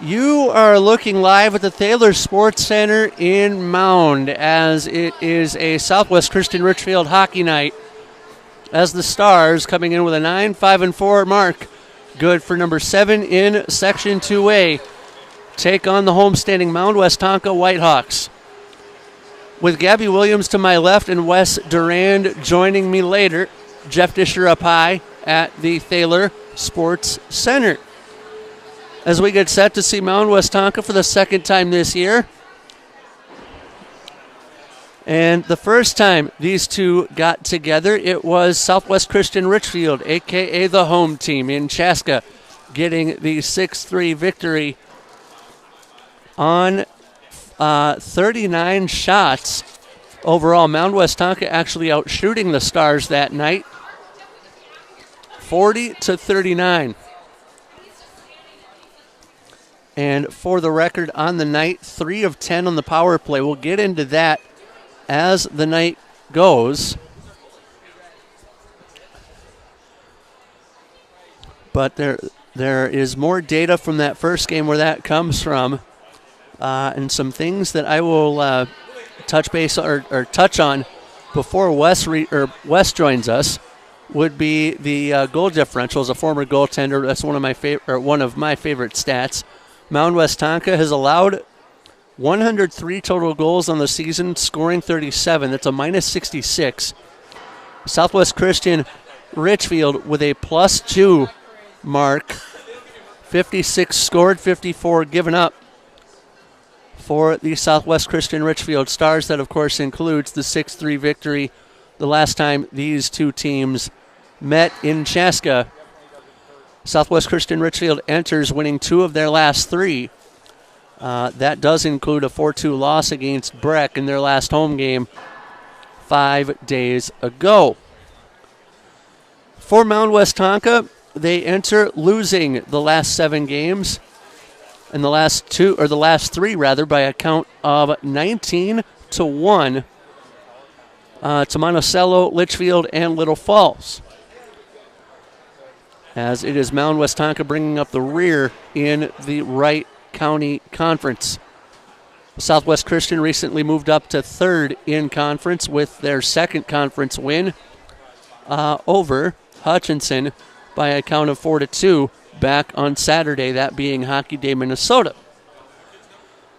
You are looking live at the Thaler Sports Center in Mound as it is a Southwest Christian Richfield hockey night as the Stars coming in with a 9-5-4 mark. Good for number 7 in Section 2A. Take on the homestanding Mound Westonka Whitehawks. With Gabby Williams to my left and Wes Durand joining me later, Jeff Disher up high at the Thaler Sports Center. As we get set to see Mound Westonka for the second time this year. And the first time these two got together, it was Southwest Christian Richfield, a.k.a. the home team in Chaska, getting the 6-3 victory on 39 shots. Overall, Mound Westonka actually outshooting the Stars that night, 40-39. And for the record, on the night, 3 of 10 on the power play. We'll get into that as the night goes. But there is more data from that first game where that comes from, and some things that I will touch on before Wes joins us would be the goal differential. As a former goaltender, that's one of my favorite stats. Mound Westonka has allowed 103 total goals on the season, scoring 37. That's a minus 66. Southwest Christian Richfield with a +2 mark. 56 scored, 54 given up for the Southwest Christian Richfield Stars. That, of course, includes the 6-3 victory the last time these two teams met in Chaska. Southwest Christian Richfield enters winning 2 of their last 3. That does include a 4-2 loss against Breck in their last home game 5 days ago. For Mound Westonka, they enter losing the last 7 games, and the last 3 by a count of 19-1 to Monticello, Litchfield, and Little Falls. As it is Mound Westonka bringing up the rear in the Wright County Conference. Southwest Christian recently moved up to 3rd in conference with their second conference win over Hutchinson by a count of 4-2 back on Saturday, that being Hockey Day, Minnesota.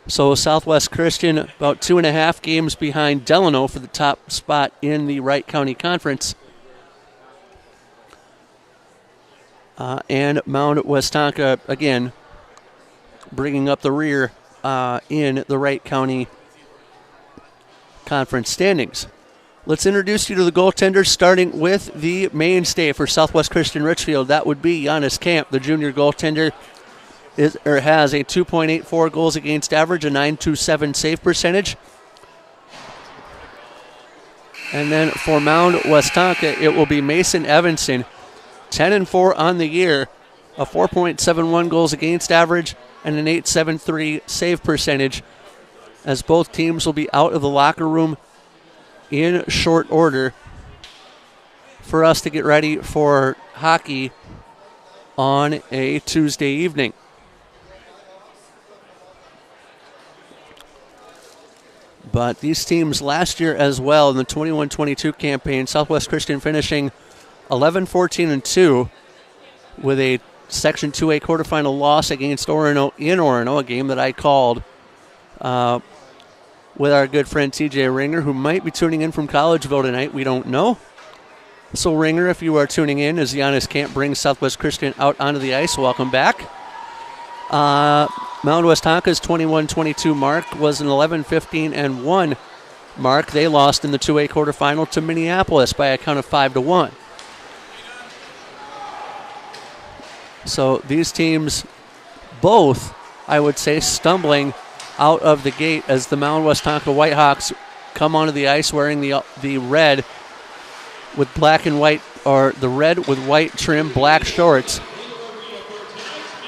So Southwest Christian about 2.5 games behind Delano for the top spot in the Wright County Conference. And Mound Westonka, again, bringing up the rear in the Wright County Conference standings. Let's introduce you to the goaltenders, starting with the mainstay for Southwest Christian Richfield. That would be Giannis Camp, the junior goaltender. Has a 2.84 goals against average, a .927 save percentage. And then for Mound Westonka, it will be Mason Evanson, 10-4 on the year, a 4.71 goals against average, and an .873 save percentage, as both teams will be out of the locker room in short order for us to get ready for hockey on a Tuesday evening. But these teams last year as well in the 21-22 campaign, Southwest Christian finishing 11-14-2 with a Section 2A quarterfinal loss against Orono in Orono, a game that I called with our good friend TJ Ringer, who might be tuning in from Collegeville tonight. We don't know. So, Ringer, if you are tuning in as Giannis Camp brings Southwest Christian out onto the ice, welcome back. Mound Westonka's 21-22 mark was an 11-15-1 mark. They lost in the 2A quarterfinal to Minneapolis by a count of 5-1. So these teams both, I would say, stumbling out of the gate as the Mound Westonka Whitehawks come onto the ice wearing the red with black and white, or the red with white trim, black shorts.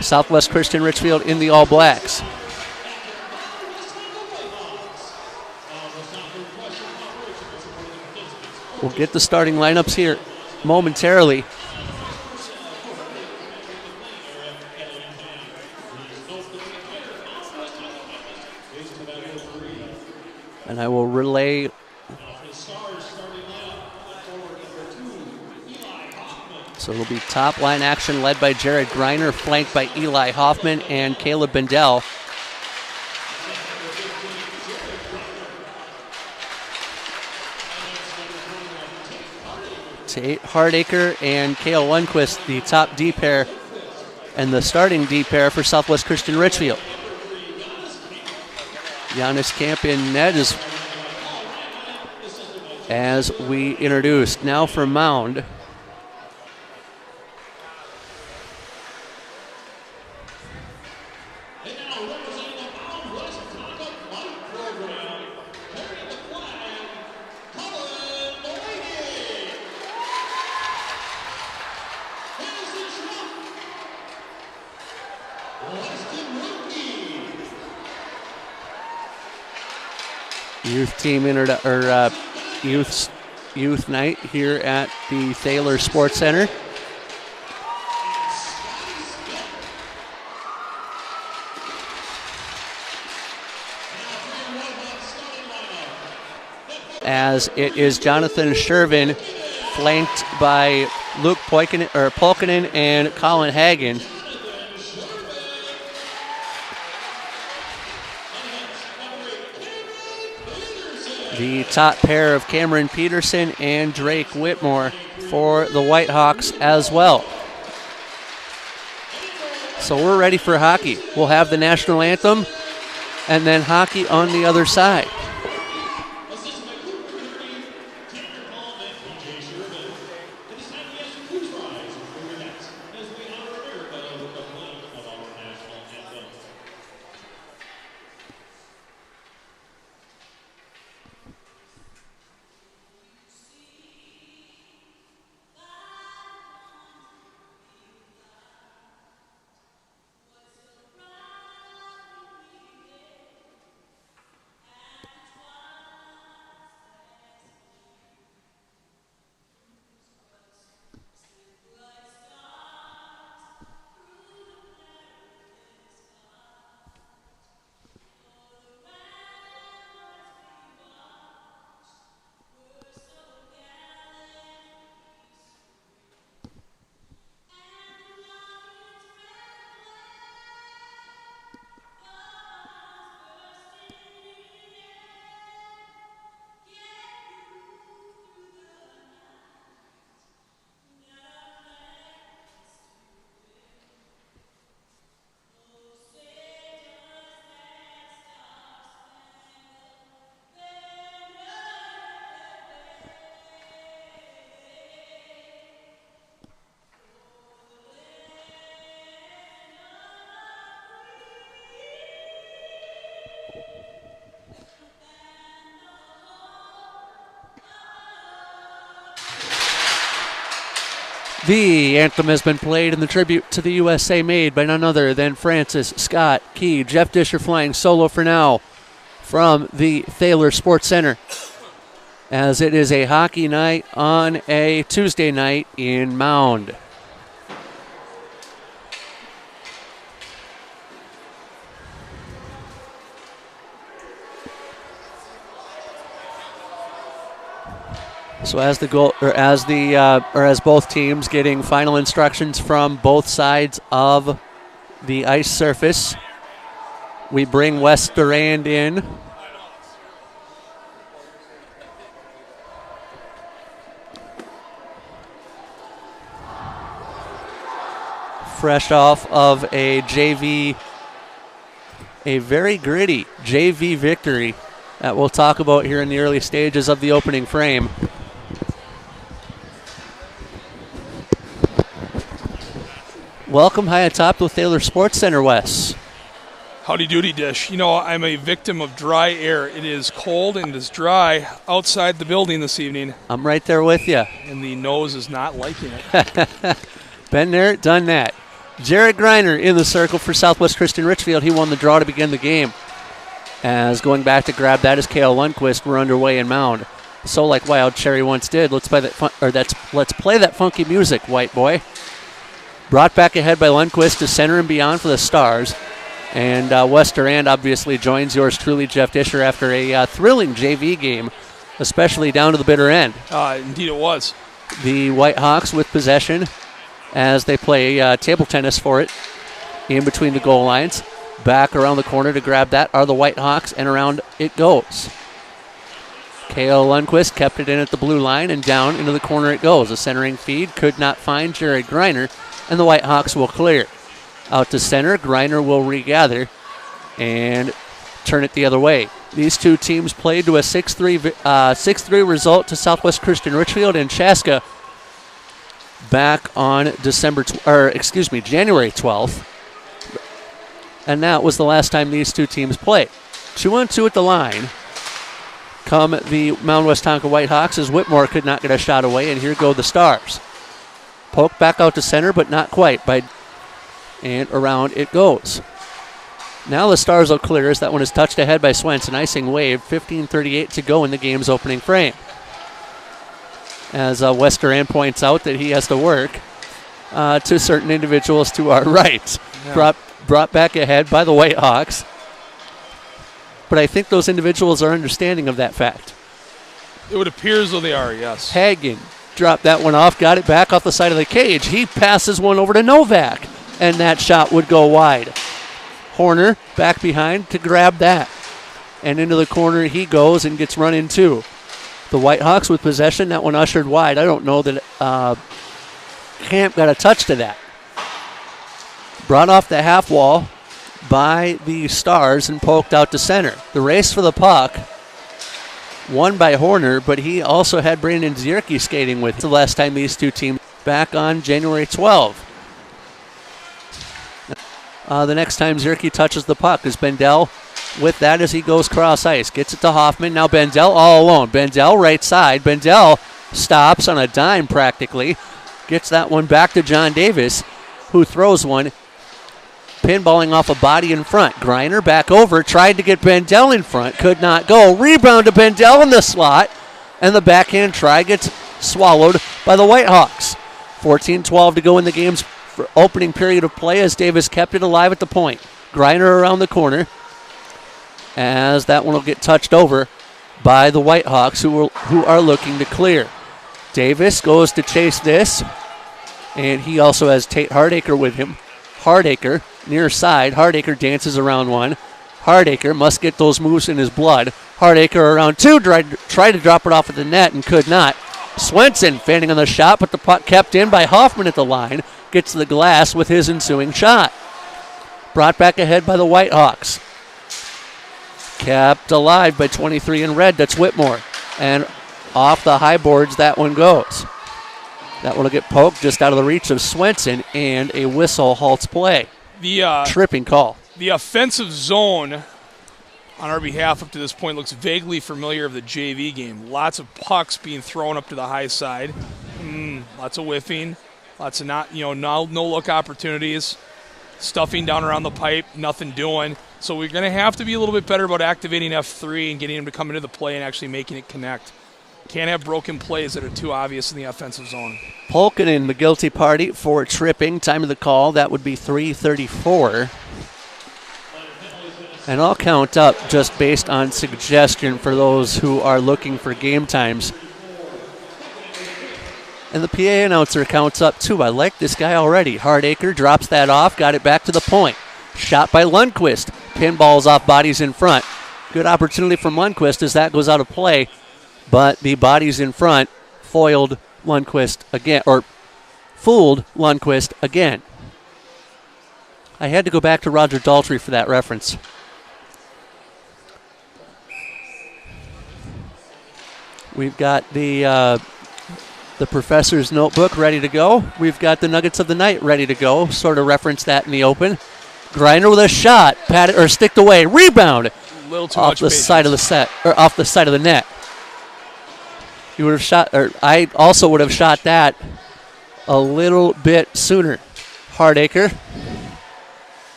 Southwest Christian Richfield in the All Blacks. We'll get the starting lineups here momentarily. And I will relay. So it'll be top line action led by Jared Greiner, flanked by Eli Hoffman and Caleb Bendel. Tate Hardacre and Cale Lundquist, the top D pair and the starting D pair for Southwest Christian Richfield. Giannis Camp in net as we introduced. Now for Mound. Youth team youth night here at the Thaler Sports Center. As it is Jonathan Shervin, flanked by Luke Polkinen and Colin Hagen. The top pair of Cameron Peterson and Drake Whitmore for the Whitehawks as well. So we're ready for hockey. We'll have the national anthem and then hockey on the other side. The anthem has been played in the tribute to the USA made by none other than Francis Scott Key. Jeff Disher flying solo for now from the Thaler Sports Center, as it is a hockey night on a Tuesday night in Mound. So as both teams getting final instructions from both sides of the ice surface, we bring Wes Durand in. Fresh off of a very gritty JV victory that we'll talk about here in the early stages of the opening frame. Welcome high atop the Thaler Sports Center, Wes. Howdy doody, Dish. You know, I'm a victim of dry air. It is cold and it is dry outside the building this evening. I'm right there with you. And the nose is not liking it. Been there, done that. Jared Greiner in the circle for Southwest Christian Richfield. He won the draw to begin the game. As going back to grab that is Cale Lundquist. We're underway in Mound. So like Wild Cherry once did, let's play that funky music, white boy. Brought back ahead by Lundquist to center and beyond for the Stars. And Wester and obviously joins yours truly, Jeff Disher, after a thrilling JV game, especially down to the bitter end. Indeed it was. The Whitehawks with possession as they play table tennis for it in between the goal lines. Back around the corner to grab that are the Whitehawks, and around it goes. Kale Lundquist kept it in at the blue line, and down into the corner it goes. A centering feed could not find Jared Greiner, and the Whitehawks will clear. Out to center, Greiner will regather and turn it the other way. These two teams played to a 6-3 result to Southwest Christian Richfield and Chaska back on January 12th. And that was the last time these two teams played. 2-on-2 at the line. Come the Mound Westonka Whitehawks as Whitmore could not get a shot away, and here go the Stars. Poke back out to center, but not quite. And around it goes. Now the Stars will clear as that one is touched ahead by Swenson. Icing wave, 15:38 to go in the game's opening frame. As Wester Ann points out that he has to work to certain individuals to our right. Yeah. Brought back ahead by the Whitehawks. But I think those individuals are understanding of that fact. It would appear as though they are, yes. Hagen dropped that one off, got it back off the side of the cage. He passes one over to Novak, and that shot would go wide. Horner back behind to grab that. And into the corner he goes and gets run into. The Whitehawks with possession, that one ushered wide. I don't know that Camp got a touch to that. Brought off the half wall by the Stars and poked out to center. The race for the puck won by Horner, but he also had Brandon Zierke skating with the last time these two teams back on January 12th. The next time Zierke touches the puck is Bendel with that as he goes cross ice. Gets it to Hoffman. Now Bendel all alone. Bendel right side. Bendel stops on a dime practically. Gets that one back to John Davis, who throws one. Pinballing off a body in front. Greiner back over. Tried to get Bendel in front. Could not go. Rebound to Bendel in the slot. And the backhand try gets swallowed by the Whitehawks. 14-12 to go in the game's opening period of play as Davis kept it alive at the point. Greiner around the corner as that one will get touched over by the Whitehawks who are looking to clear. Davis goes to chase this, and he also has Tate Hardacre with him. Hardacre near side. Hardacre dances around one. Hardacre must get those moves in his blood. Hardacre around two, tried to drop it off at the net and could not. Swenson fanning on the shot, but the puck kept in by Hoffman at the line. Gets to the glass with his ensuing shot. Brought back ahead by the Whitehawks. Kept alive by 23 in red. That's Whitmore. And off the high boards, that one goes. That one will get poked just out of the reach of Swenson, and a whistle halts play. Tripping call. The offensive zone on our behalf up to this point looks vaguely familiar of the JV game. Lots of pucks being thrown up to the high side. Lots of whiffing. Lots of no-look opportunities. Stuffing down around the pipe, nothing doing. So we're going to have to be a little bit better about activating F3 and getting him to come into the play and actually making it connect. Can't have broken plays that are too obvious in the offensive zone. Polkinen, the guilty party for tripping. Time of the call, that would be 3:34. And I'll count up just based on suggestion for those who are looking for game times. And the PA announcer counts up too. I like this guy already. Hardacre drops that off, got it back to the point. Shot by Lundquist. Pinballs off bodies in front. Good opportunity from Lundquist as that goes out of play. But the bodies in front foiled Lundquist again, or fooled Lundquist again. I had to go back to Roger Daltrey for that reference. We've got the professor's notebook ready to go. We've got the Nuggets of the Night ready to go. Sort of reference that in the open. Greiner with a shot, patted or sticked away. Rebound. A little too off much the patience. side of the set, or off the side of the net. You would have shot, or I also would have shot that a little bit sooner. Hardacre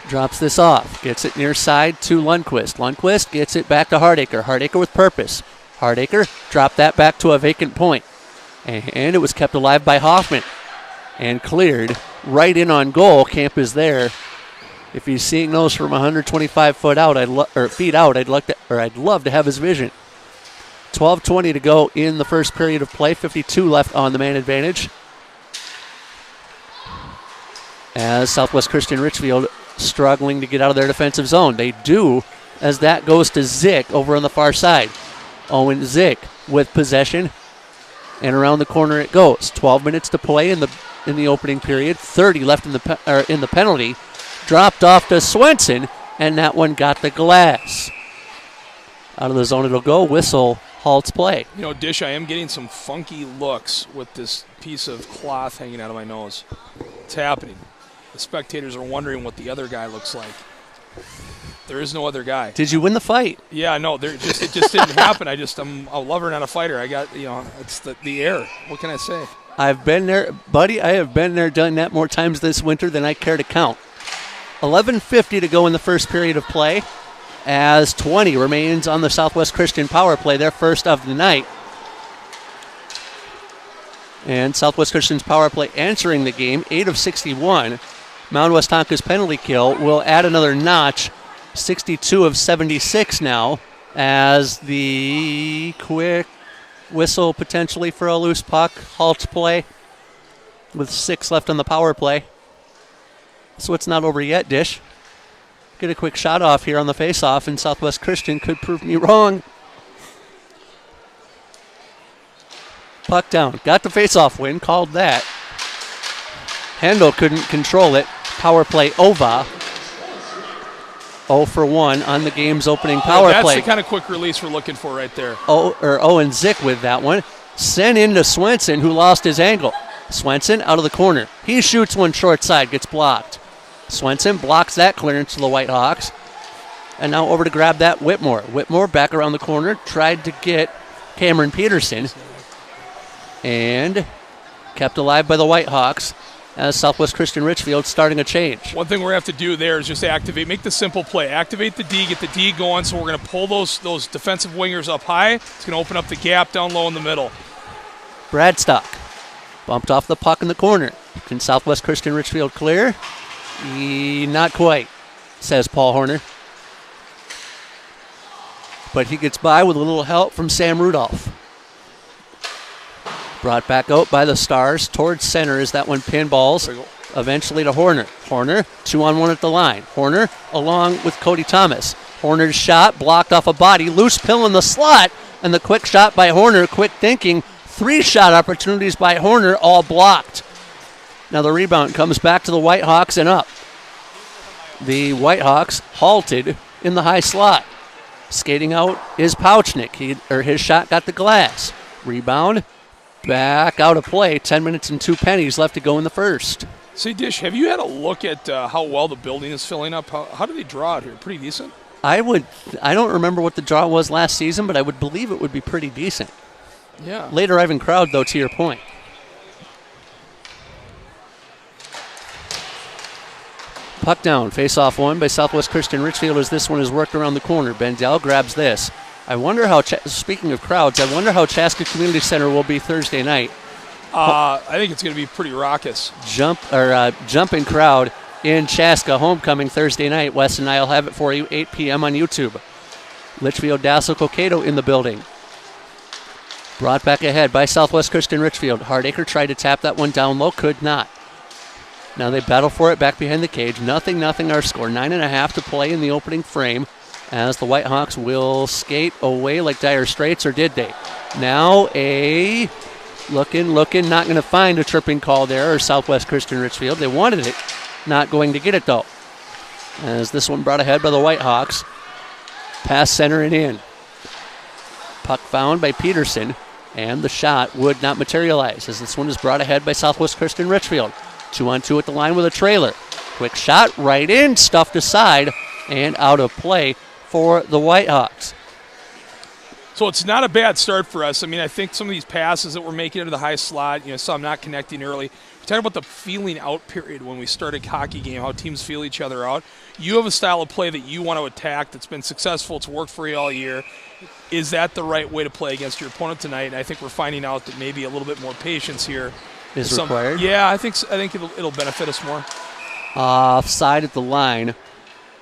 drops this off, gets it near side to Lundquist. Lundquist gets it back to Hardacre. Hardacre with purpose. Hardacre dropped that back to a vacant point, and it was kept alive by Hoffman and cleared right in on goal. Camp is there. If he's seeing those from 125 feet out, I'd love to have his vision. 12:20 to go in the first period of play. 52 left on the man advantage. As Southwest Christian Richfield struggling to get out of their defensive zone. They do, as that goes to Zick over on the far side. Owen Zick with possession, and around the corner it goes. 12 minutes to play in the opening period. 30 left in the penalty. Dropped off to Swenson, and that one got the glass. Out of the zone it'll go. Whistle halts play. You know, Dish, I am getting some funky looks with this piece of cloth hanging out of my nose. It's happening. The spectators are wondering what the other guy looks like. There is no other guy. Did you win the fight? Yeah, no, it just didn't happen. I'm a lover, not a fighter. I got, it's the air. What can I say? I've been there, buddy. I have been there, done that more times this winter than I care to count. 11:50 to go in the first period of play, as 20 remains on the Southwest Christian power play, their first of the night. And Southwest Christian's power play answering the game, 8 of 61. Mound Westonka's penalty kill will add another notch, 62 of 76 now, as the quick whistle potentially for a loose puck halts play with 6 left on the power play. So it's not over yet, Dish. Get a quick shot off here on the face-off, and Southwest Christian could prove me wrong. Puck down. Got the face-off win. Called that. Handel couldn't control it. Power play over. 0 for 1 on the game's opening power play. That's the kind of quick release we're looking for right there. Owen Zick with that one. Sent into Swenson, who lost his angle. Swenson out of the corner. He shoots one short side, gets blocked. Swenson blocks that clearance to the Whitehawks. And now over to grab that Whitmore. Whitmore back around the corner, tried to get Cameron Peterson. And kept alive by the Whitehawks as Southwest Christian Richfield starting a change. One thing we're going to have to do there is just make the simple play. Activate the D, get the D going, so we're going to pull those defensive wingers up high. It's going to open up the gap down low in the middle. Bradstock bumped off the puck in the corner. Can Southwest Christian Richfield clear? Not quite, says Paul Horner. But he gets by with a little help from Sam Rudolph. Brought back out by the Stars towards center as that one pinballs eventually to Horner. Horner, 2-on-1 at the line. Horner along with Cody Thomas. Horner's shot blocked off a body. Loose pill in the slot, and the quick shot by Horner. Quick thinking. 3 shot opportunities by Horner, all blocked. Now the rebound comes back to the Whitehawks and up. The Whitehawks halted in the high slot. Skating out is Pouchnick. His shot got the glass. Rebound. Back out of play. 10 minutes and 2 pennies left to go in the first. See, Dish, have you had a look at how well the building is filling up? How do they draw out here? Pretty decent? I don't remember what the draw was last season, but I would believe it would be pretty decent. Yeah. Later arriving crowd, though, to your point. Puck down. Face-off won by Southwest Christian Richfield as this one is worked around the corner. Bendel grabs this. I wonder how, speaking of crowds, I wonder how Chaska Community Center will be Thursday night. I think it's going to be pretty raucous. Jumping crowd in Chaska homecoming Thursday night. Wes and I will have it for you, 8 p.m. on YouTube. Litchfield, Dassel, Cokato in the building. Brought back ahead by Southwest Christian Richfield. Hardacre tried to tap that one down low, could not. Now they battle for it back behind the cage. 0-0 our score. 9.5 to play in the opening frame as the Whitehawks will skate away like dire straits, or did they? Now a looking, not going to find a tripping call there, or Southwest Christian Richfield. They wanted it, not going to get it though. As this one brought ahead by the Whitehawks. Pass center and in. Puck found by Peterson, and the shot would not materialize as this one is brought ahead by Southwest Christian Richfield. 2-on-2 at the line with a trailer. Quick shot right in, stuffed aside, and out of play for the Whitehawks. So it's not a bad start for us. I mean, I think some of these passes that we're making into the high slot, some not connecting early. We're talking about the feeling out period when we start a hockey game, how teams feel each other out. You have a style of play that you want to attack that's been successful. It's worked for you all year. Is that the right way to play against your opponent tonight? And I think we're finding out that maybe a little bit more patience here is required. Yeah, I think it'll benefit us more. Offside at the line.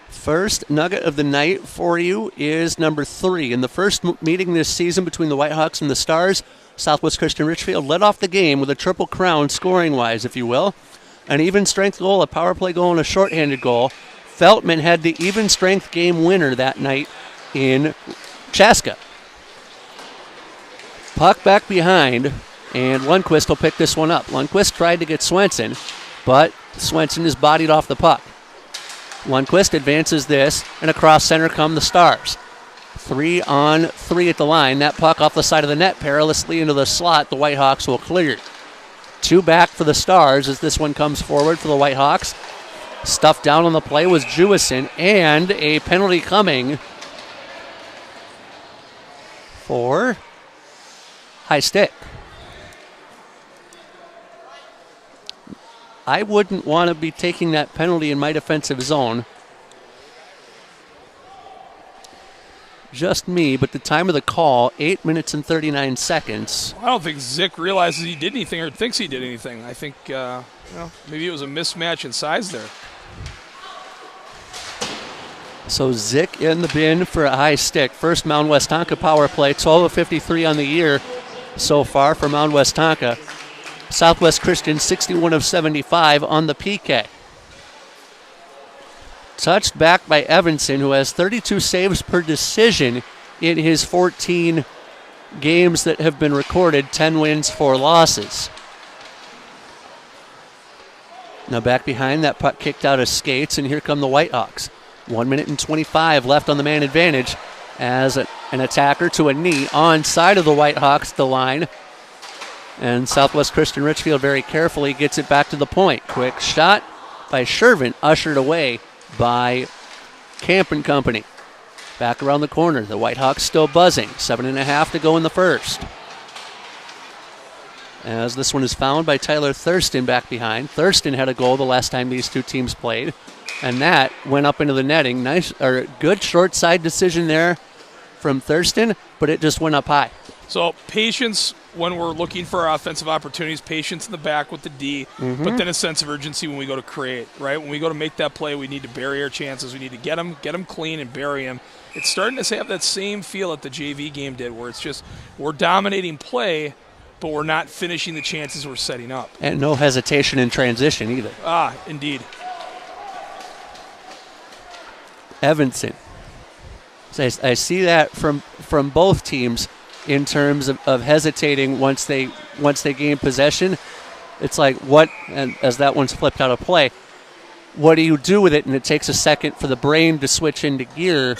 First nugget of the night for you is number 3. In the first meeting this season between the Whitehawks and the Stars, Southwest Christian Richfield led off the game with a triple crown scoring-wise, if you will. An even-strength goal, a power play goal, and a shorthanded goal. Feltman had the even-strength game winner that night in Chaska. Puck back behind, and Lundqvist will pick this one up. Lundqvist tried to get Swenson, but Swenson is bodied off the puck. Lundqvist advances this, and across center come the Stars. 3-on-3 at the line. That puck off the side of the net, perilously into the slot. The Whitehawks will clear. 2 back for the Stars as this one comes forward for the Whitehawks. Stuffed down on the play was Jewison, and a penalty coming for high stick. I wouldn't want to be taking that penalty in my defensive zone. Just me, but the time of the call, 8 minutes and 39 seconds. I don't think Zick realizes he did anything or thinks he did anything. I think maybe it was a mismatch in size there. So Zick in the bin for a high stick. First Mound Westonka power play, 12 of 53 on the year so far for Mound Westonka. Southwest Christian 61 of 75 on the PK. Touched back by Evanson, who has 32 saves per decision in his 14 games that have been recorded, 10 wins, 4 losses. Now back behind, that puck kicked out of skates, and here come the Whitehawks. 1 minute and 25 left on the man advantage as an attacker to a knee on side of the Whitehawks, the line. And Southwest Christian Richfield very carefully gets it back to the point. Quick shot by Shervin, ushered away by Camp and Company. Back around the corner, the Whitehawks still buzzing. 7.5 to go in the first. As this one is found by Tyler Thurston back behind. Thurston had a goal the last time these two teams played, and that went up into the netting. Good short side decision there from Thurston, but it just went up high. So patience when we're looking for our offensive opportunities, patience in the back with the D, but then a sense of urgency when we go to create, right? When we go to make that play, we need to bury our chances. We need to get them clean and bury them. It's starting to have that same feel that the JV game did, where it's just we're dominating play, but we're not finishing the chances we're setting up. And no hesitation in transition either. Indeed. Evanson. So I see that from both teams in terms of hesitating once they gain possession. It's like, what, and as that one's flipped out of play, what do you do with it? And it takes a second for the brain to switch into gear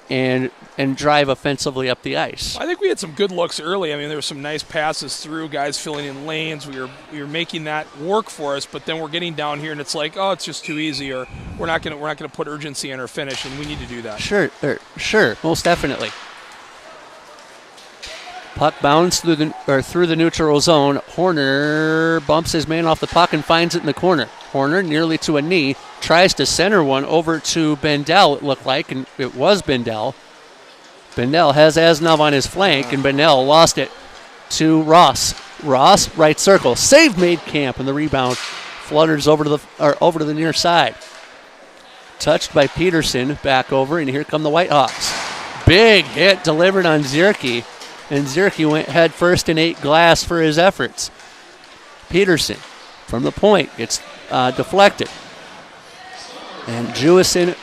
and drive offensively up the ice. I think we had some good looks early. I mean, there were some nice passes through, guys filling in lanes. We were making that work for us, but then we're getting down here and it's like, oh, it's just too easy, or we're not gonna put urgency in our finish, and we need to do that. Sure, most definitely. Puck bounds through the neutral zone. Horner bumps his man off the puck and finds it in the corner. Horner nearly to a knee, tries to center one over to Bendel, it looked like, and it was Bendel. Bendel has Asnov on his flank, and Bendel lost it to Ross. Ross, right circle. Save made Camp, and the rebound flutters over to the near side. Touched by Peterson, back over, and here come the Whitehawks. Big hit delivered on Zierke. And Zierke went head first and ate glass for his efforts. Peterson, from the point, gets deflected. And Jewison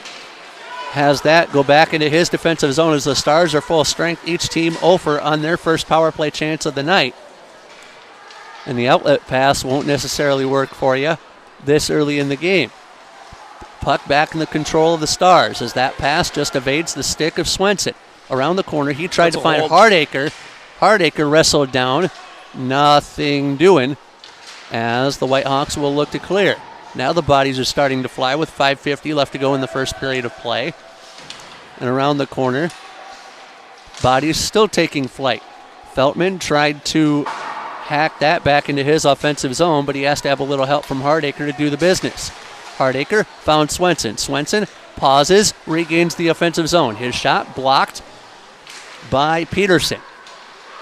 has that go back into his defensive zone as the Stars are full strength. Each team 0 on their first power play chance of the night. And the outlet pass won't necessarily work for you this early in the game. Puck back in the control of the Stars as that pass just evades the stick of Swenson. Around the corner, he tried to find Hardacre. Hardacre wrestled down. Nothing doing as the Whitehawks will look to clear. Now the bodies are starting to fly with 5:50 left to go in the first period of play. And around the corner, bodies still taking flight. Feltman tried to hack that back into his offensive zone, but he has to have a little help from Hardacre to do the business. Hardacre found Swenson. Swenson pauses, regains the offensive zone. His shot blocked by Peterson.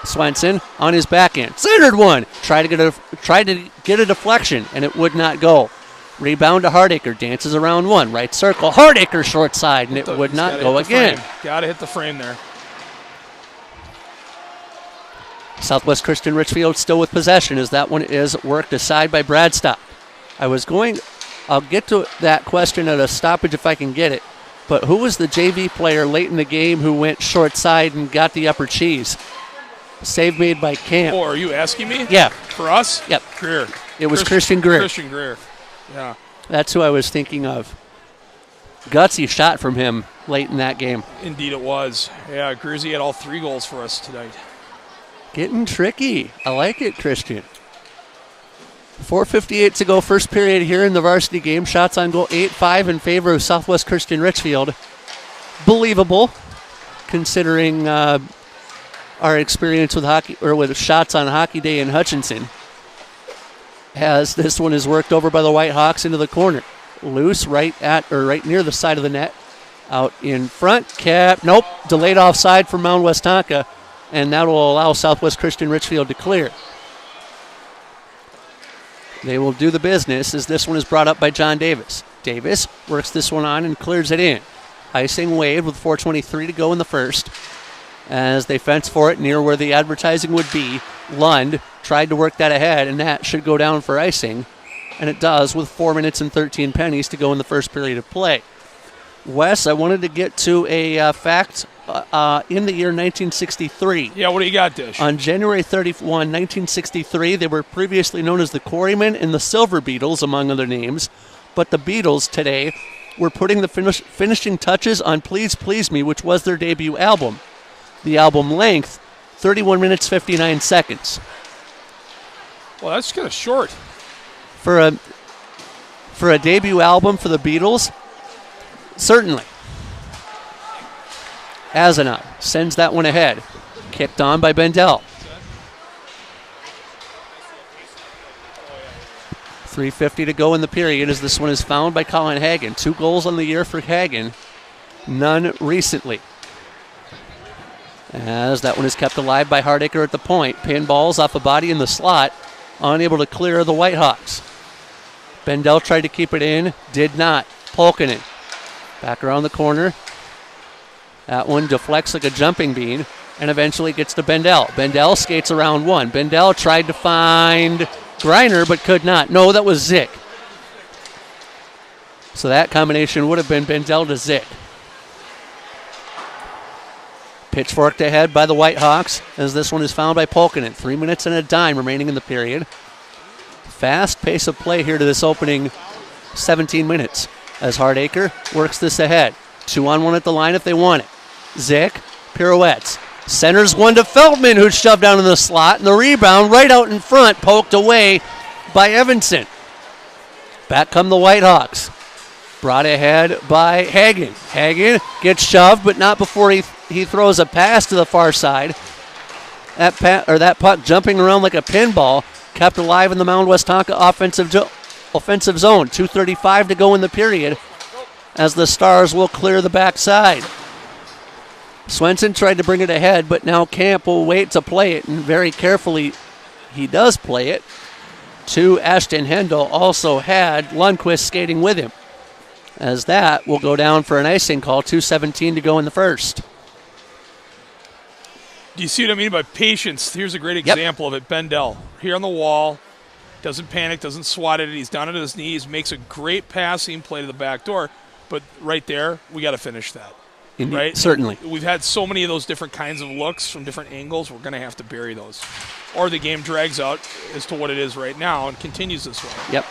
Swenson on his backhand. Centered one. Tried to get a deflection, and it would not go. Rebound to Hardacre. Dances around one. Right circle. Hardacre short side, and it would not go again. Got to hit the frame there. Southwest Christian Richfield still with possession as that one is worked aside by Bradstock. I'll get to that question at a stoppage if I can get it, but who was the JV player late in the game who went short side and got the upper cheese? Save made by Camp. Oh, are you asking me? Yeah. For us? Yep. Greer. It was Christian Greer. Christian Greer. Yeah. That's who I was thinking of. Gutsy shot from him late in that game. Indeed it was. Yeah, Greersy had all 3 goals for us tonight. Getting tricky. I like it, Christian. 4:58 to go, first period here in the varsity game. Shots on goal 8-5 in favor of Southwest Christian Richfield. Believable, considering our experience with hockey or with shots on Hockey Day in Hutchinson. As this one is worked over by the Whitehawks into the corner. Loose right near the side of the net. Out in front. Nope. Delayed offside for Mound Westonka. And that will allow Southwest Christian Richfield to clear. They will do the business as this one is brought up by John Davis. Davis works this one on and clears it in. Icing waved with 4:23 to go in the first. As they fence for it near where the advertising would be, Lund tried to work that ahead, and that should go down for icing. And it does with 4 minutes and 13 pennies to go in the first period of play. Wes, I wanted to get to a fact in the year 1963. Yeah, what do you got, Dish? On January 31, 1963, they were previously known as the Quarrymen and the Silver Beatles, among other names. But the Beatles today were putting the finishing touches on Please Please Me, which was their debut album. The album length, 31 minutes, 59 seconds. Well, that's kind of short. For a debut album for the Beatles, certainly. Azanov sends that one ahead. Kicked on by Bendel. 3:50 to go in the period as this one is found by Colin Hagen. 2 goals on the year for Hagen. None recently. As that one is kept alive by Hardacre at the point. Pinballs off a body in the slot. Unable to clear the Whitehawks. Bendel tried to keep it in. Did not. Polkinen. Back around the corner. That one deflects like a jumping bean and eventually gets to Bendel. Bendel skates around one. Bendel tried to find Greiner but could not. No, that was Zick. So that combination would have been Bendel to Zick. Pitchforked ahead by the Whitehawks as this one is found by Polkinen. 3 minutes and a dime remaining in the period. Fast pace of play here to this opening 17 minutes as Hardacre works this ahead. 2-on-1 at the line if they want it. Zick pirouettes. Centers one to Feldman, who's shoved down in the slot, and the rebound right out in front, poked away by Evanson. Back come the Whitehawks. Brought ahead by Hagen. Hagen gets shoved, but not before he throws a pass to the far side. That puck jumping around like a pinball, kept alive in the Mound Westonka offensive zone. 2:35 to go in the period as the Stars will clear the backside. Swenson tried to bring it ahead, but now Camp will wait to play it, and very carefully he does play it to Ashton Hendel. Also had Lundqvist skating with him, as that will go down for an icing call. 2:17 to go in the first. Do you see what I mean by patience? Here's a great example of it. Bendel, here on the wall, doesn't panic, doesn't swat at it. He's down at his knees, makes a great passing play to the back door. But right there, we got to finish that. Indeed, right? Certainly. We've had so many of those different kinds of looks from different angles. We're going to have to bury those. Or the game drags out as to what it is right now and continues this way. Yep.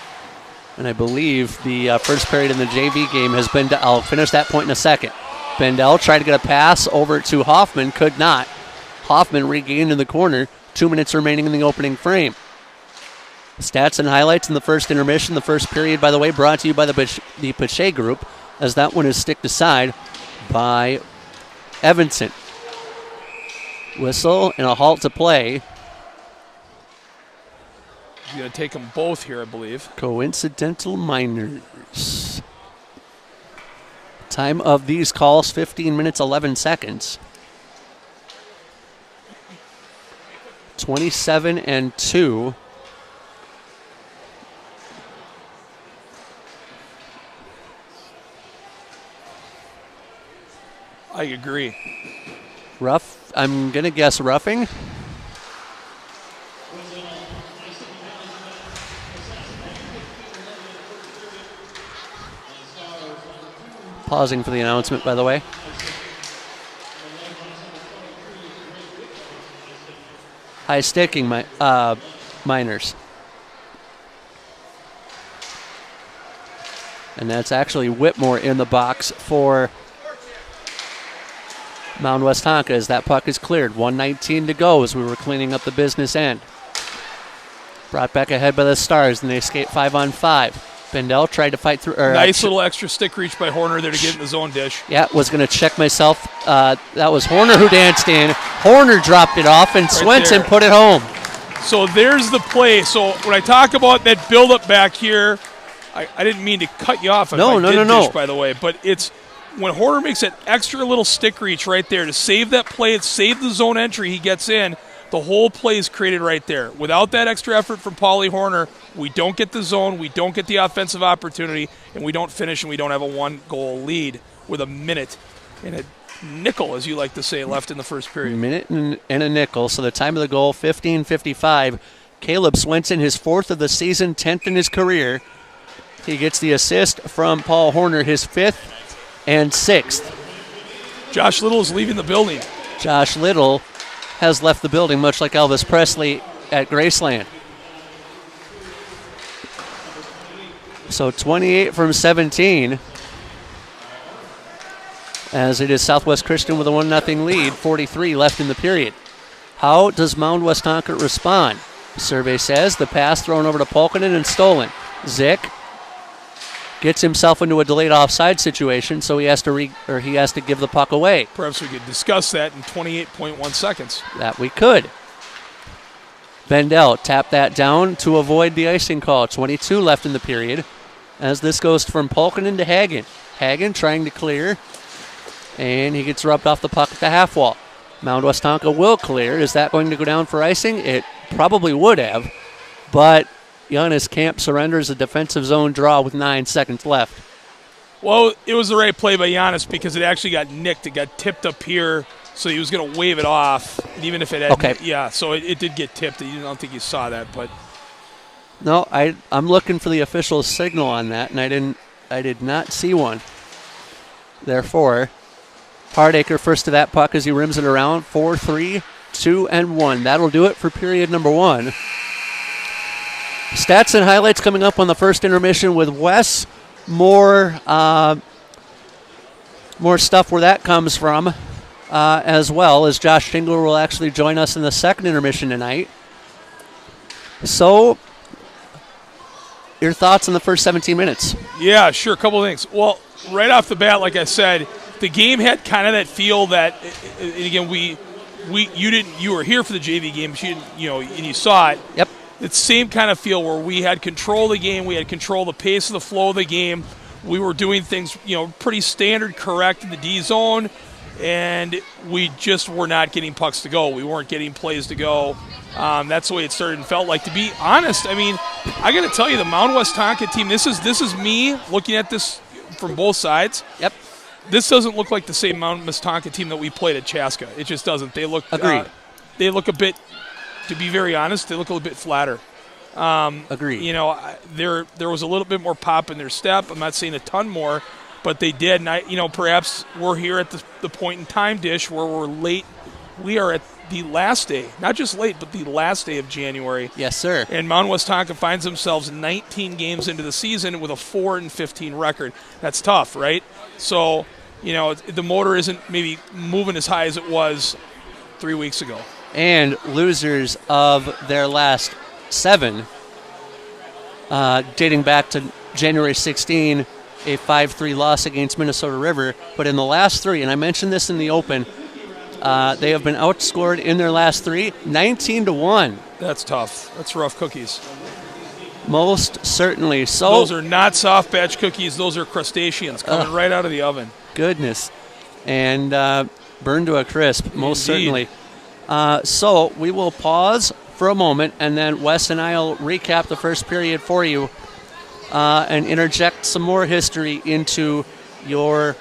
And I believe the first period in the JV game has been, I'll finish that point in a second. Bendel tried to get a pass over to Hoffman, could not. Hoffman regained in the corner. 2 minutes remaining in the opening frame. Stats and highlights in the first intermission. The first period, by the way, brought to you by the Pache Group, as that one is sticked aside by Evanson. Whistle and a halt to play. You got to take them both here, I believe. Coincidental minors. Time of these calls, 15 minutes, 11 seconds. 27-2. I agree. Rough. I'm going to guess roughing. Pausing for the announcement, by the way. High sticking, minors. And that's actually Whitmore in the box for Mound Westonka as that puck is cleared. 1:19 to go as we were cleaning up the business end. Brought back ahead by the Stars, and they skate 5-on-5. Bendel tried to fight through. Nice little extra stick reach by Horner there to get in the zone dish. Yeah, was going to check myself. That was Horner who danced in. Horner dropped it off, and Swenson put it home. So there's the play. So when I talk about that buildup back here, I didn't mean to cut you off. No. Dish, by the way, but it's when Horner makes that extra little stick reach right there to save that play, save the zone entry he gets in. The whole play is created right there. Without that extra effort from Paulie Horner, we don't get the zone, we don't get the offensive opportunity, and we don't finish, and we don't have a one-goal lead with a minute and a nickel, as you like to say, left in the first period. Minute and a nickel. So the time of the goal, 15:55. Caleb Swenson, his 4th of the season, 10th in his career. He gets the assist from Paul Horner, his 5th and 6th. Josh Little is leaving the building. Josh Little has left the building, much like Elvis Presley at Graceland. So 28 from 17, as it is Southwest Christian with a 1-0 lead, 43 left in the period. How does Mound Westonka respond? The survey says the pass thrown over to Polkinen and stolen. Zick gets himself into a delayed offside situation, so he has to give the puck away. Perhaps we could discuss that in 28.1 seconds. That we could. Bendel tapped that down to avoid the icing call. 22 left in the period, as this goes from Polkinen to Hagen. Hagen trying to clear, and he gets rubbed off the puck at the half wall. Mound Westonka will clear. Is that going to go down for icing? It probably would have, but Giannis Camp surrenders a defensive zone draw with 9 seconds left. Well, it was the right play by Giannis because it actually got nicked. It got tipped up here, so he was going to wave it off. And even if it had, okay. Yeah, so it did get tipped. I don't think you saw that, but no, I'm looking for the official signal on that, and I did not see one. Therefore, Hardacre first to that puck as he rims it around. 4-3, 2-1. That'll do it for period number 1. Stats and highlights coming up on the first intermission with Wes. More stuff where that comes from, as well as Josh Shingler will actually join us in the second intermission tonight. So, your thoughts on the first 17 minutes? Yeah, sure. A couple of things. Well, right off the bat, like I said, the game had kind of that feel that, and again, you were here for the JV game, but you didn't, and you saw it. Yep. It's the same kind of feel where we had control of the game, we had control of the pace of the flow of the game. We were doing things, pretty standard, correct in the D zone, and we just were not getting pucks to go. We weren't getting plays to go. That's the way it started and felt like. To be honest, I mean, I got to tell you, the Mound Westonka team. This is me looking at this from both sides. Yep. This doesn't look like the same Mound Westonka team that we played at Chaska. It just doesn't. They look. Agreed. They look a bit. To be very honest, they look a little bit flatter. Agreed. There was a little bit more pop in their step. I'm not saying a ton more, but they did. And perhaps we're here at the point in time, Dish, where we're late. We are at the last day, not just late, but the last day of January. Yes, sir. And Mound Westonka finds themselves 19 games into the season with a 4-15 record. That's tough, right? So, the motor isn't maybe moving as high as it was 3 weeks ago. And losers of their last 7, dating back to January 16, a 5-3 loss against Minnesota River. But in the last 3, and I mentioned this in the open, they have been outscored in their last 3, 19-1. That's tough. That's rough cookies. Most certainly. So those are not soft batch cookies. Those are crustaceans coming right out of the oven. Goodness. And burned to a crisp, most Indeed. certainly. So we will pause for a moment, and then Wes and I will recap the first period for you and interject some more history into your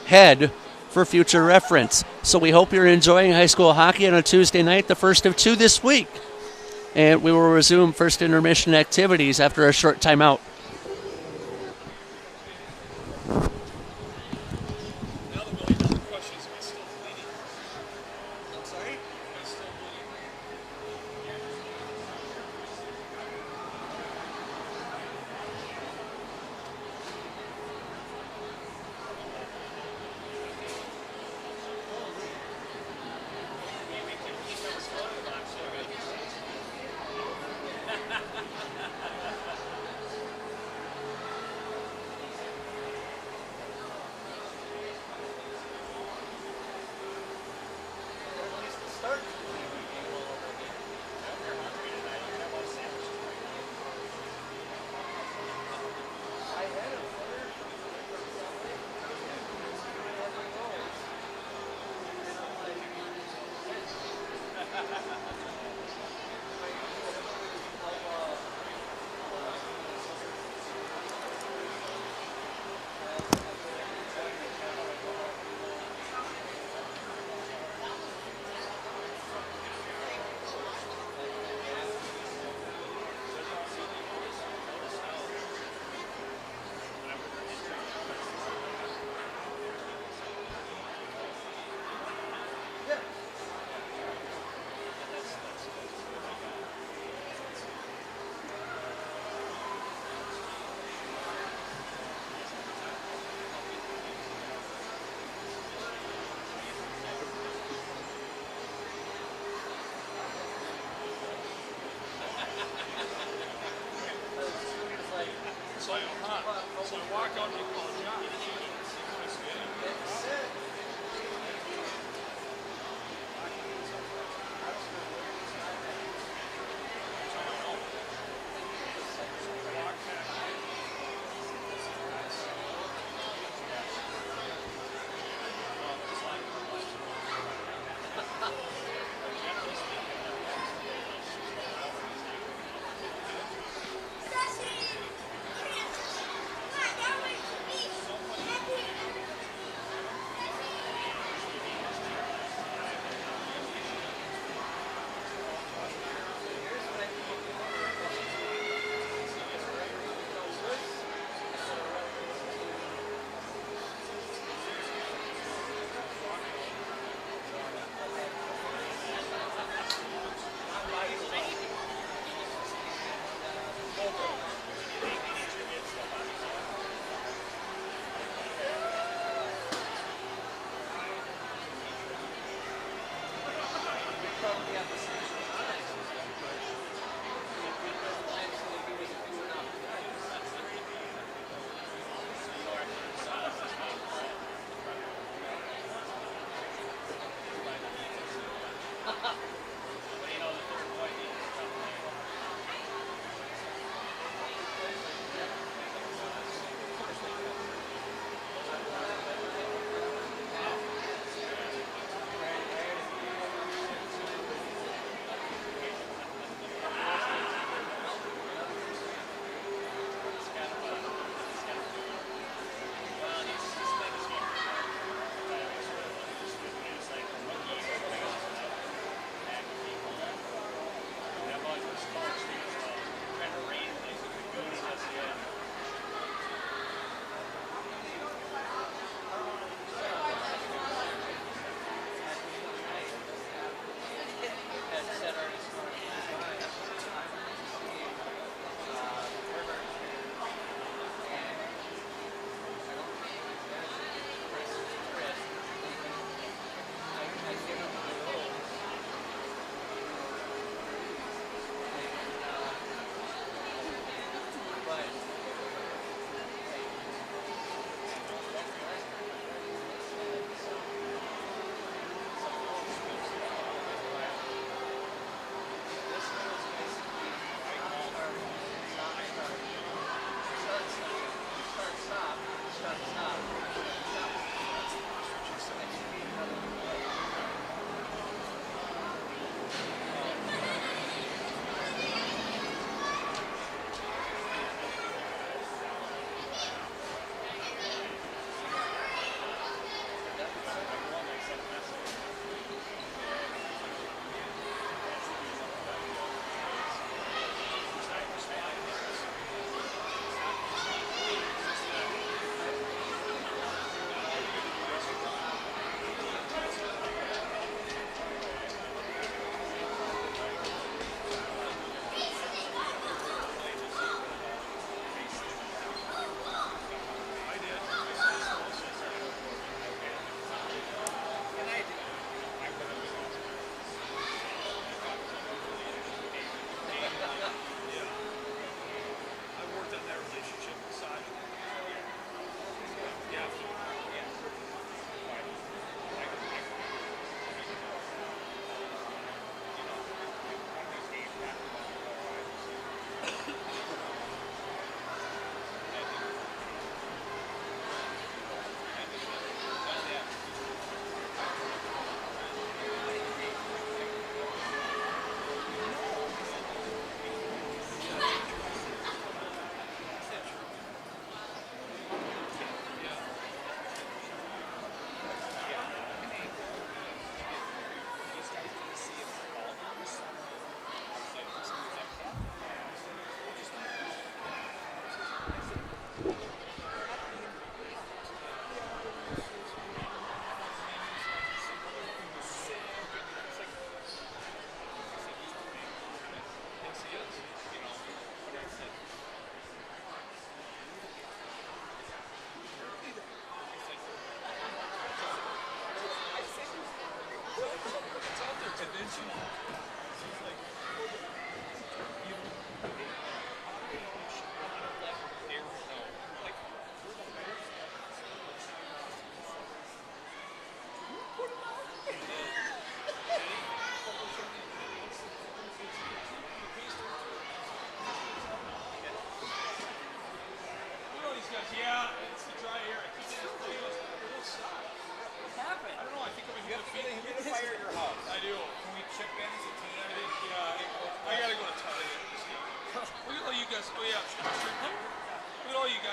head for future reference. So we hope you're enjoying high school hockey on a Tuesday night, the first of 2 this week. And we will resume first intermission activities after a short timeout.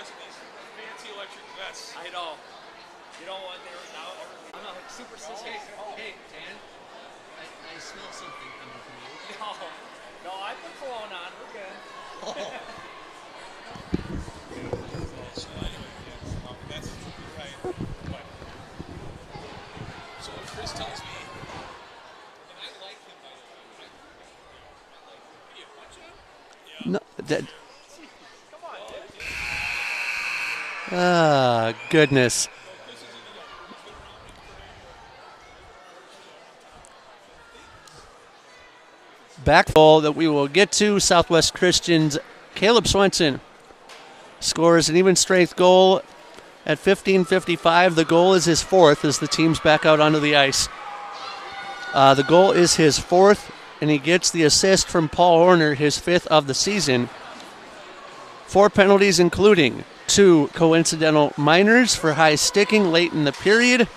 guys with these fancy electric vests. I know. You know what? I'm not superstitious. Hey, Dan. I smell something coming from you. No, I put cologne on. We're good. So anyway, that's right. But, so Chris tells me, and I like him by the way. I like him. You punch him? Yeah. No, that. Come on, dude. Ah, goodness. Back goal that we will get to. Southwest Christian's Caleb Swenson scores an even strength goal at 15:55. The goal is his fourth as the team's back out onto the ice. The goal is his fourth, and he gets the assist from Paul Horner, his fifth of the season. 4 penalties, including 2 coincidental minors for high sticking late in the period.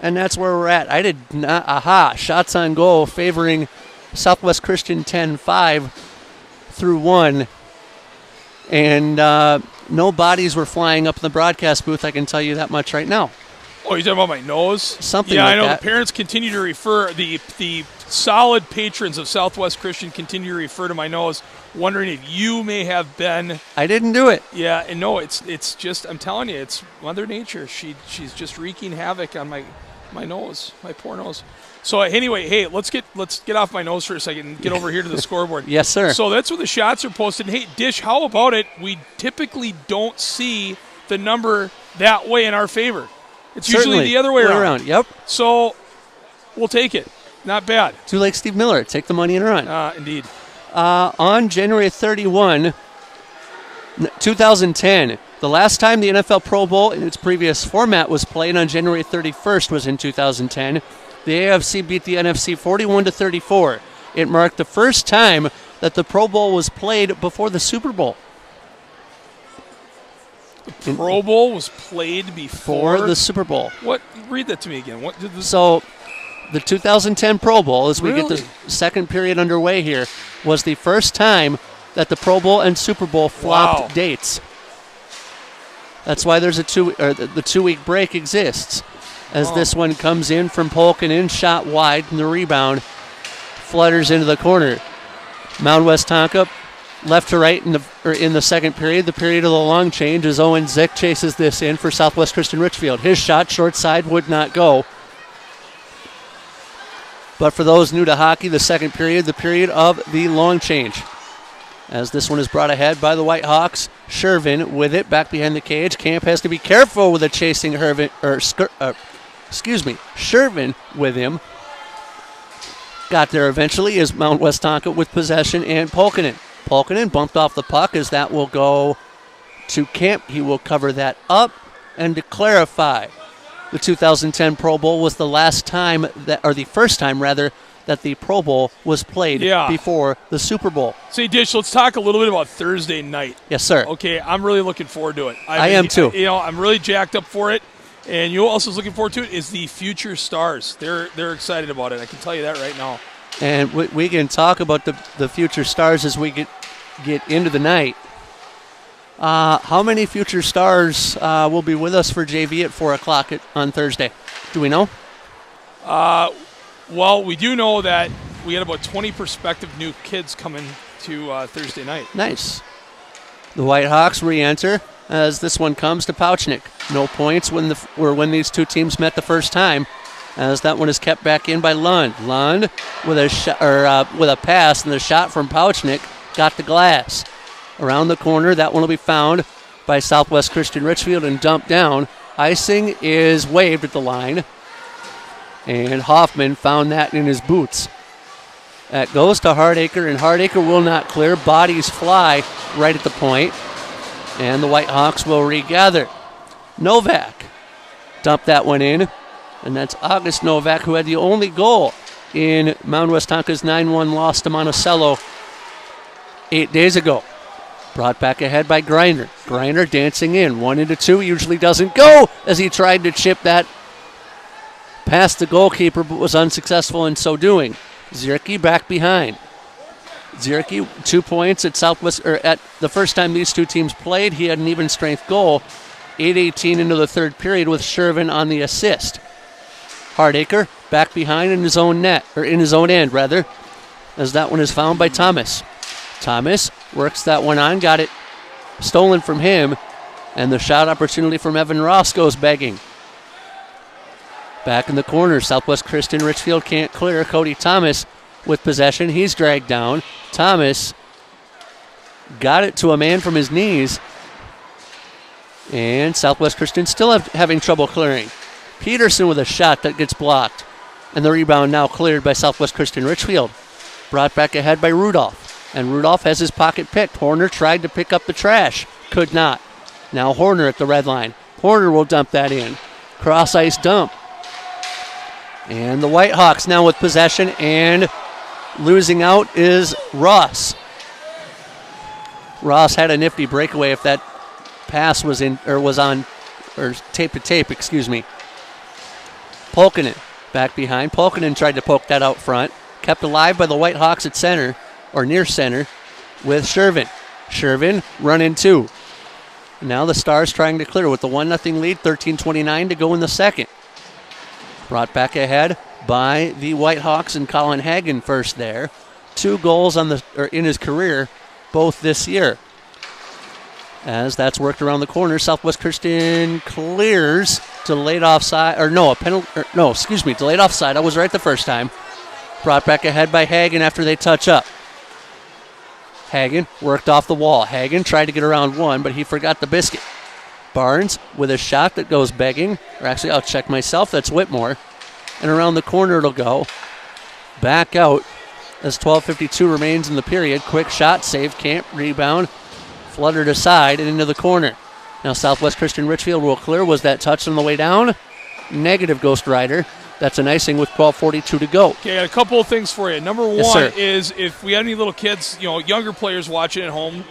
And that's where we're at. I did not. Shots on goal favoring Southwest Christian 10-5 through 1. And no bodies were flying up in the broadcast booth, I can tell you that much right now. Oh, you're talking about my nose? Something yeah, like I know. that. The parents continue to refer, the solid patrons of Southwest Christian continue to refer to my nose, wondering if you may have been. I didn't do it. Yeah, and no, it's just, I'm telling you, it's Mother Nature. She's just wreaking havoc on my nose, my poor nose. So anyway, hey, let's get off my nose for a second and get over here to the scoreboard. Yes, sir. So that's where the shots are posted. And hey, Dish, how about it? We typically don't see the number that way in our favor. It's Certainly. usually the other way around. Yep. So we'll take it. Not bad. Too like Steve Miller. Take the money and run. Indeed. On January 31, 2010, the last time the NFL Pro Bowl in its previous format was played on January 31st was in 2010. The AFC beat the NFC 41-34. It marked the first time that the Pro Bowl was played before the Super Bowl. The Pro Bowl was played before the Super Bowl. What? Read that to me again. What did this? So, the 2010 Pro Bowl, as we get Really? the second period underway here, was the first time that the Pro Bowl and Super Bowl flopped Wow. dates. That's why there's the 2-week break exists, as this one comes in from Polkinen, shot wide, and the rebound flutters into the corner. Mound Westonka, left to right in the second period, the period of the long change, as Owen Zick chases this in for Southwest Christian Richfield. His shot, short side, would not go. But for those new to hockey, the second period, the period of the long change. As this one is brought ahead by the Whitehawks, Shervin with it back behind the cage. Camp has to be careful with the chasing Shervin with him. Got there eventually is Mount Westonka with possession and Polkinen. Polkinen bumped off the puck as that will go to Camp. He will cover that up. And to clarify, the 2010 Pro Bowl was the first time that the Pro Bowl was played before the Super Bowl. Say, Dish, let's talk a little bit about Thursday night. Yes, sir. Okay, I'm really looking forward to it. I am too. I'm really jacked up for it. And you know what else is looking forward to it is the Future Stars. They're excited about it. I can tell you that right now. And we can talk about the Future Stars as we get into the night. How many Future Stars will be with us for JV at 4 o'clock on Thursday? Do we know? Well, we do know that we had about 20 prospective new kids coming to Thursday night. Nice. The Whitehawks re-enter as this one comes to Pouchnick. No points when these two teams met the first time, as that one is kept back in by Lund. Lund with a pass, and the shot from Pouchnick got the glass. Around the corner, that one will be found by Southwest Christian Richfield and dumped down. Icing is waved at the line, and Hoffman found that in his boots. That goes to Hardacre, and Hardacre will not clear. Bodies fly right at the point, and the Whitehawks will regather. Novak dumped that one in, and that's August Novak, who had the only goal in Mound Westonka's 9-1 loss to Monticello 8 days ago. Brought back ahead by Griner. Griner dancing in. 1-2 usually doesn't go, as he tried to chip that past the goalkeeper but was unsuccessful in so doing. Zierke back behind. Zierke, 2 points at Southwest, or at the first time these two teams played. He had an even strength goal. 8:18 into the third period with Shervin on the assist. Hardacre back behind in his own net, or in his own end rather, as that one is found by Thomas. Thomas works that one on, got it stolen from him, and the shot opportunity from Evan Ross goes begging. Back in the corner, Southwest Christian Richfield can't clear. Cody Thomas with possession. He's dragged down. Thomas got it to a man from his knees. And Southwest Christian still having trouble clearing. Peterson with a shot that gets blocked. And the rebound now cleared by Southwest Christian Richfield. Brought back ahead by Rudolph. And Rudolph has his pocket picked. Horner tried to pick up the trash. Could not. Now Horner at the red line. Horner will dump that in. Cross ice dump. And the Whitehawks now with possession, and losing out is Ross. Ross had a nifty breakaway if that pass was in, or was on, or tape to tape, excuse me. Polkinen back behind. Polkinen tried to poke that out front. Kept alive by the Whitehawks at center, or near center, with Shervin. Shervin running two. Now the Stars trying to clear with the 1-0 lead, 13:29 to go in the second. Brought back ahead by the Whitehawks and Colin Hagen first there. 2 goals in his career, both this year. As that's worked around the corner, Southwest Christian clears. Delayed offside, delayed offside. I was right the first time. Brought back ahead by Hagen after they touch up. Hagen worked off the wall. Hagen tried to get around one, but he forgot the biscuit. Barnes with a shot that goes begging. Or actually, I'll check myself. That's Whitmore. And around the corner it'll go. Back out as 12:52 remains in the period. Quick shot, save, can't, rebound. Fluttered aside and into the corner. Now Southwest Christian Richfield will clear. Was that touched on the way down? Negative, Ghost Rider. That's an icing with 12:42 to go. Okay, I got a couple of things for you. Number Yes, one sir. is if we have any little kids, younger players watching at home,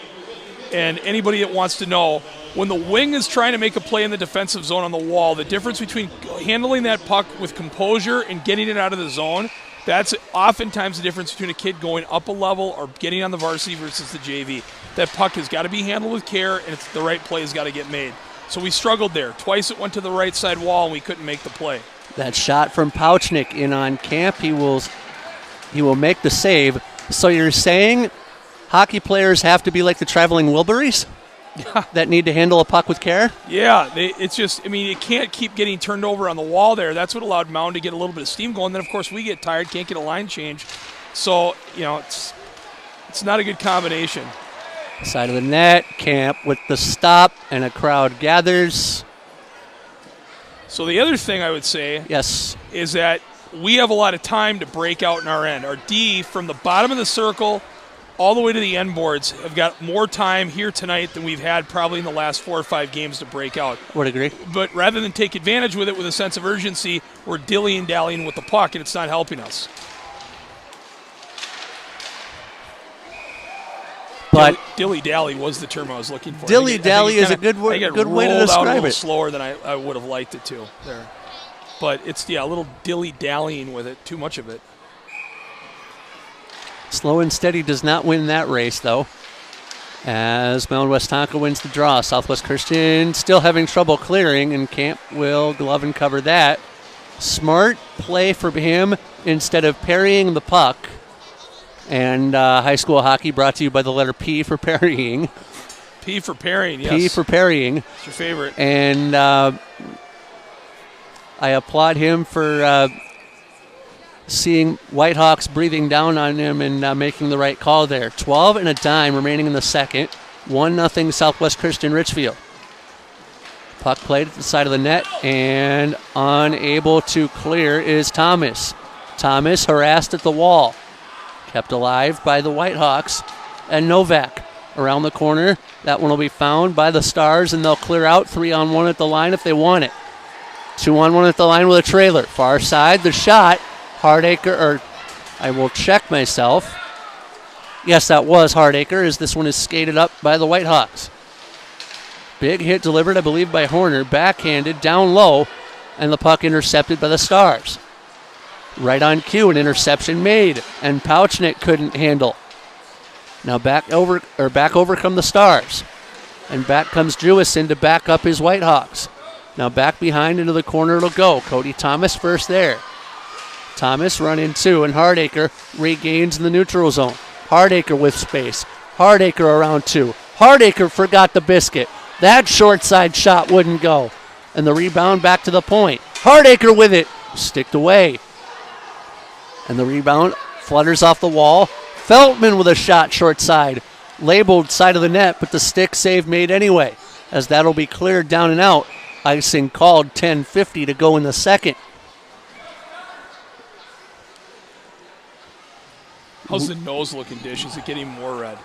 and anybody that wants to know, when the wing is trying to make a play in the defensive zone on the wall, the difference between handling that puck with composure and getting it out of the zone, that's oftentimes the difference between a kid going up a level or getting on the varsity versus the JV. That puck has got to be handled with care, and the right play has got to get made. So we struggled there. Twice it went to the right side wall, and we couldn't make the play. That shot from Pouchnick in on Camp. He will make the save. So you're saying hockey players have to be like the traveling Wilburys that need to handle a puck with care? Yeah, it can't keep getting turned over on the wall there. That's what allowed Mound to get a little bit of steam going. Then, of course, we get tired, can't get a line change. So, it's not a good combination. Side of the net, Camp with the stop, and a crowd gathers. So the other thing I would say is that we have a lot of time to break out in our end. Our D, from the bottom of the circle all the way to the end boards, have got more time here tonight than we've had probably in the last 4 or 5 games to break out. Would agree. But rather than take advantage with it with a sense of urgency, we're dilly-dallying with the puck, and it's not helping us. But dilly-dally was the term I was looking for. Dilly-dally is a good way to describe it. Slower than I would have liked it to there. But it's, a little dilly-dallying with it, too much of it. Slow and steady does not win that race, though. As Mound Westonka wins the draw. Southwest Christian still having trouble clearing, and Camp will glove and cover that. Smart play for him instead of parrying the puck. And high school hockey brought to you by the letter P for parrying. P for parrying, yes. P for parrying. It's your favorite. And I applaud him for seeing Whitehawks breathing down on him and making the right call there. 12 and a dime remaining in the second. 1-0 Southwest Christian Richfield. Puck played at the side of the net, and unable to clear is Thomas. Thomas harassed at the wall. Kept alive by the Whitehawks. And Novak around the corner. That one will be found by the Stars, and they'll clear out 3-on-1 at the line if they want it. 2-on-1 at the line with a trailer. Far side, the shot. Hardacre, I will check myself. Yes, that was Hardacre, as this one is skated up by the Whitehawks. Big hit delivered, I believe, by Horner. Backhanded, down low, and the puck intercepted by the Stars. Right on cue, an interception made, and Pouchnick couldn't handle. Now back over come the Stars. And back comes Jewison to back up his Whitehawks. Now back behind into the corner it'll go. Cody Thomas first there. Thomas run in two, and Hardacre regains in the neutral zone. Hardacre with space. Hardacre around two. Hardacre forgot the biscuit. That short side shot wouldn't go. And the rebound back to the point. Hardacre with it. Sticked away. And the rebound flutters off the wall. Feltman with a shot short side. Labeled side of the net, but the stick save made anyway, as that'll be cleared down and out. Icing called, 10:50 to go in the second. How's the nose looking, Dish? Is it getting more red?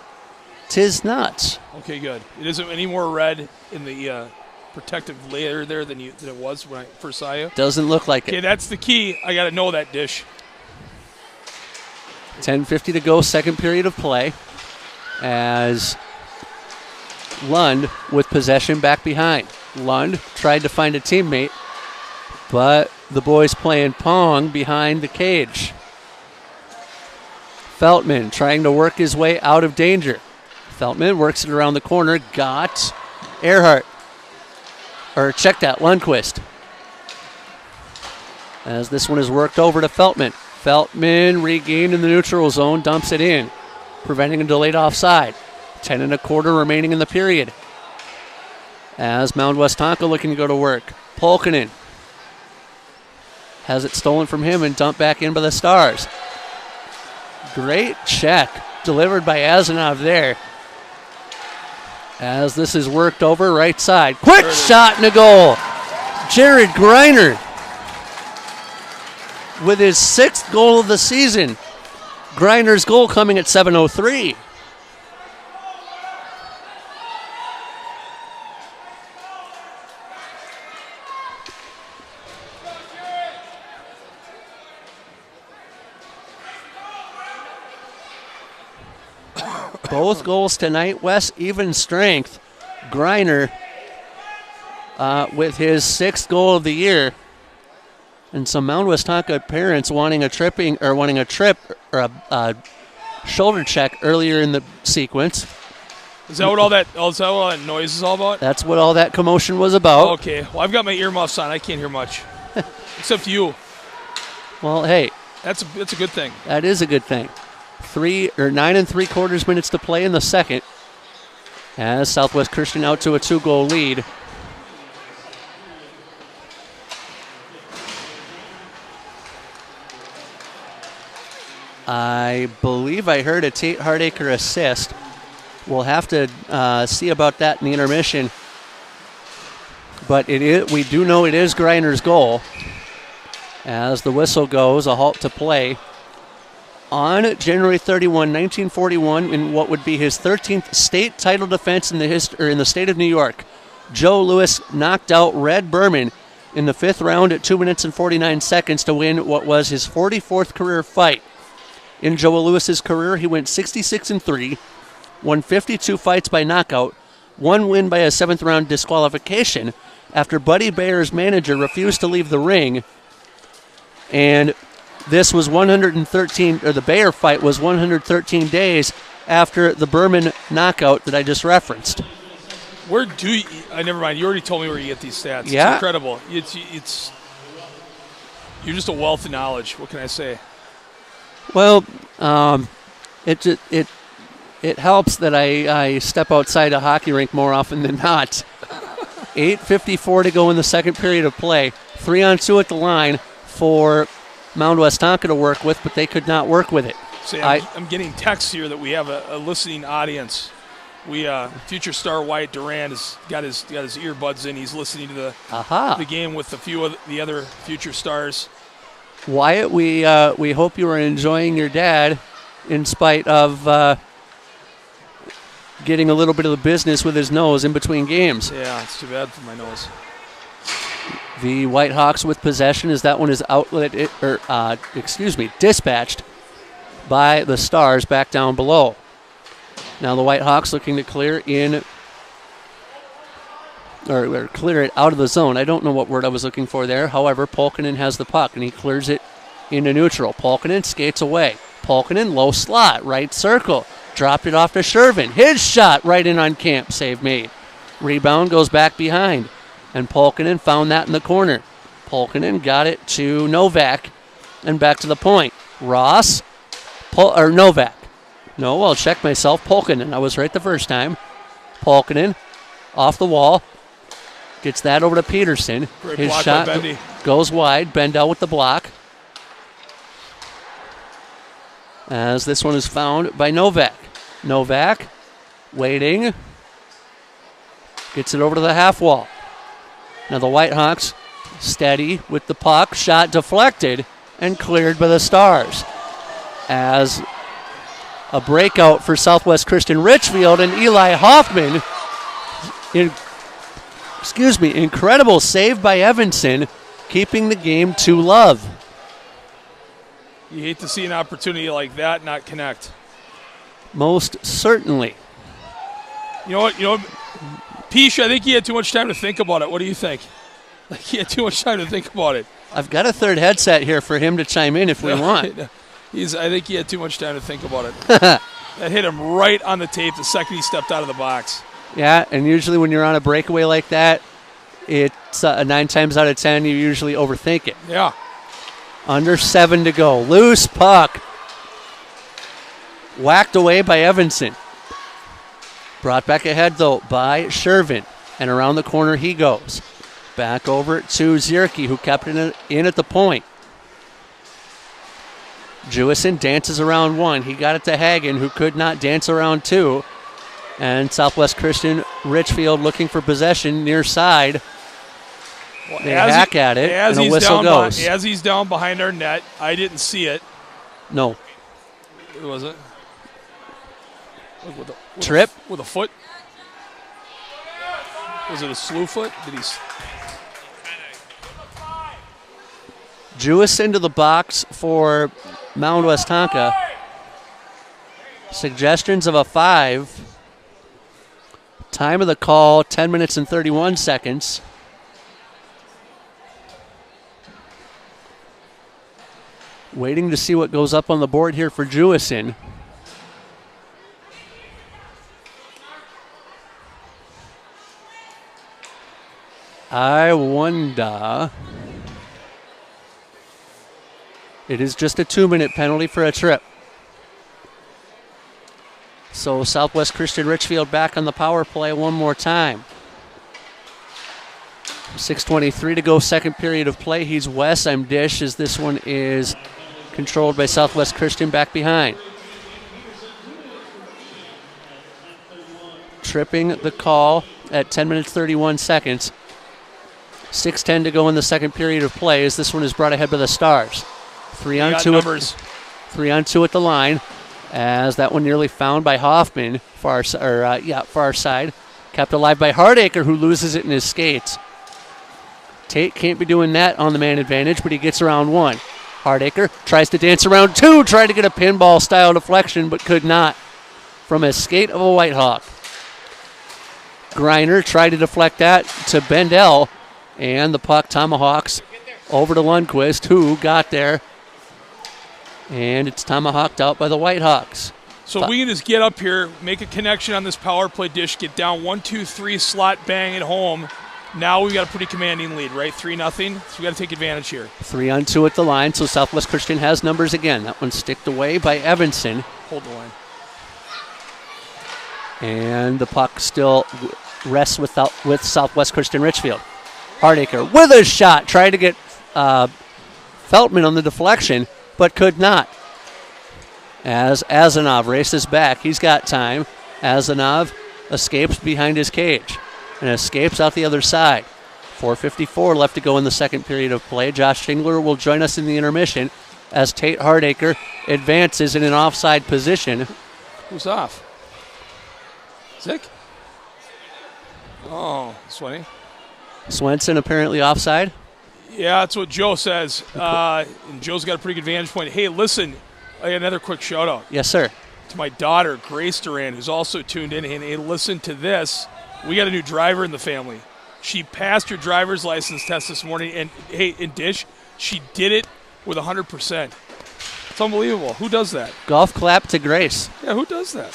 'Tis not. Okay, good. It isn't any more red in the protective layer there than it was when I first saw you? Doesn't look like Okay, it. that's the key. I got to know that, Dish. 10:50 to go, second period of play, as Lund with possession back behind. Lund tried to find a teammate, but the boys playing pong behind the cage. Feltman trying to work his way out of danger. Feltman works it around the corner, got Earhart. Or check that, Lundqvist. As this one is worked over to Feltman. Feltman regained in the neutral zone, dumps it in, preventing a delayed offside. 10 1/4 remaining in the period. As Mound Westonka looking to go to work. Polkinen has it stolen from him and dumped back in by the Stars. Great check delivered by Azanov there. As this is worked over right side. Quick shot and a goal. Jared Greiner with his 6th goal of the season. Greiner's goal coming at 7:03. Both goals tonight, Wes, even strength. Greiner with his 6th goal of the year. And some Mound Westonka parents wanting a trip or a shoulder check earlier in the sequence. Is that what all that noise is all about? That's what all that commotion was about. Okay. Well, I've got my earmuffs on. I can't hear much. Except you. Well, hey. That's a good thing. That is a good thing. 9 3/4 minutes to play in the second. As Southwest Christian out to a 2-goal lead. I believe I heard a Tate Hardacre assist. We'll have to see about that in the intermission. But we do know it is Greiner's goal. As the whistle goes, a halt to play. On January 31, 1941, in what would be his 13th state title defense in the state of New York, Joe Louis knocked out Red Berman in the 5th round at 2 minutes and 49 seconds to win what was his 44th career fight. In Joe Lewis's career, he went 66-3, won 52 fights by knockout, one win by a 7th round disqualification after Buddy Bayer's manager refused to leave the ring, and this was 113, or the Bayer fight was 113 days after the Berman knockout that I just referenced. Never mind, you already told me where you get these stats. Yeah. It's incredible. You're just a wealth of knowledge. What can I say? Well, it helps that I step outside a hockey rink more often than not. 8:54 to go in the second period of play. 3-on-2 at the line for Mound Westonka to work with, but they could not work with it. See, I'm getting texts here that we have a listening audience. Future star Wyatt Durand has got his earbuds in. He's listening to the game with a few of the other future stars. Wyatt, we hope you are enjoying your dad in spite of getting a little bit of the business with his nose in between games. Yeah, it's too bad for my nose. The Whitehawks with possession as that one is dispatched by the Stars back down below. Now the Whitehawks looking to clear it out of the zone. I don't know what word I was looking for there. However, Polkinen has the puck, and he clears it into neutral. Polkinen skates away. Polkinen, low slot, right circle. Dropped it off to Shervin. His shot right in on Camp. Save made. Rebound goes back behind. And Polkinen found that in the corner. Polkinen got it to Novak. And back to the point. Ross. Novak. No, I'll check myself. Polkinen. I was right the first time. Polkinen. Off the wall. Gets that over to Peterson. Great His block shot by Bendy. goes wide. Bendel with the block. As this one is found by Novak. Novak waiting. Gets it over to the half wall. Now the Whitehawks steady with the puck. Shot deflected and cleared by the Stars. As a breakout for Southwest Christian Richfield and Eli Hoffman. Incredible save by Evanson, keeping the game 2-love. You hate to see an opportunity like that not connect. Most certainly. You know what, Peesh, I think he had too much time to think about it. What do you think? Like, he had too much time to think about it. I've got a third headset here for him to chime in if we want. I think he had too much time to think about it. That hit him right on the tape the second he stepped out of the box. Yeah, and usually when you're on a breakaway like that, it's 9 times out of 10 you usually overthink it. Yeah. Under 7 to go. Loose puck. Whacked away by Evanson. Brought back ahead, though, by Shervin. And around the corner he goes. Back over to Zierke, who kept it in at the point. Jewison dances around 1. He got it to Hagen, who could not dance around 2. And Southwest Christian Richfield looking for possession near side. Well, they hack at it, and a whistle goes. As he's down behind our net, I didn't see it. No. It wasn't. Trip? With a foot? Was it a slew foot? Did he? Jewison to the box for Mound Westonka. Suggestions of a 5. Time of the call, 10 minutes and 31 seconds. Waiting to see what goes up on the board here for Jewison. I wonder. It is just a 2-minute penalty for a trip. So Southwest Christian Richfield back on the power play one more time. 6:23 to go, second period of play. He's Wes, I'm Dish, as this one is controlled by Southwest Christian back behind. Tripping the call at 10 minutes 31 seconds. 6:10 to go in the second period of play as this one is brought ahead by the Stars. 3 on 2 at the line as that one nearly found by Hoffman, far side. Kept alive by Hardacre, who loses it in his skates. Tate can't be doing that on the man advantage, but he gets around 1. Hardacre tries to dance around 2, tried to get a pinball-style deflection, but could not from a skate of a Whitehawk. Greiner tried to deflect that to Bendel, and the puck tomahawks over to Lundqvist, who got there. And it's tomahawked out by the Whitehawks. So we can just get up here, make a connection on this power play dish, get down 1-2-3, slot bang at home. Now we've got a pretty commanding lead, right? 3-0. So we got to take advantage here. 3 on 2 at the line, so Southwest Christian has numbers again. That one's sticked away by Evanson. Hold the line. And the puck still rests with Southwest Christian Richfield. Hardacre with a shot, tried to get Feltman on the deflection, but could not. As Azanov races back, he's got time. Azanov escapes behind his cage and escapes out the other side. 4:54 left to go in the second period of play. Josh Shingler will join us in the intermission as Tate Hardacre advances in an offside position. Who's off? Zick? Oh, Swenny. Swenson apparently offside. Yeah, that's what Joe says. And Joe's got a pretty good vantage point. Hey, listen, I got another quick shout out. Yes, sir. To my daughter, Grace Duran, who's also tuned in. And hey, listen to this. We got a new driver in the family. She passed her driver's license test this morning. And hey, in Dish, she did it with 100%. It's unbelievable. Who does that? Golf clap to Grace. Yeah, who does that?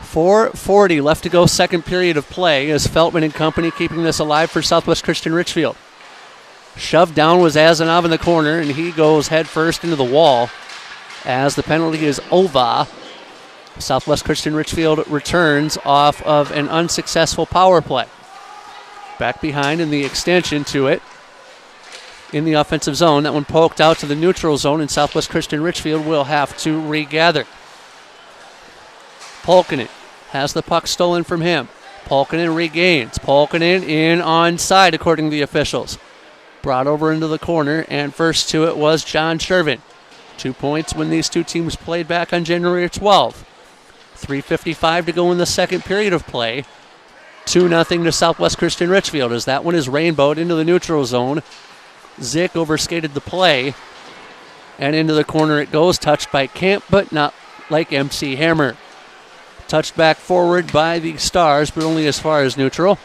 4:40 left to go, second period of play, as Feltman and company keeping this alive for Southwest Christian Richfield. Shoved down was Azanov in the corner, and he goes head first into the wall as the penalty is over. Southwest Christian Richfield returns off of an unsuccessful power play. Back behind in the extension to it in the offensive zone. That one poked out to the neutral zone, and Southwest Christian Richfield will have to regather. Polkinen has the puck stolen from him. Polkinen regains. Polkinen in onside, according to the officials. Brought over into the corner, and first to it was John Shervin. 2 points when these two teams played back on January 12th. 3:55 to go in the second period of play. 2-0 to Southwest Christian Richfield as that one is rainbowed into the neutral zone. Zick overskated the play, and into the corner it goes, touched by Camp, but not like MC Hammer. Touched back forward by the Stars, but only as far as neutral.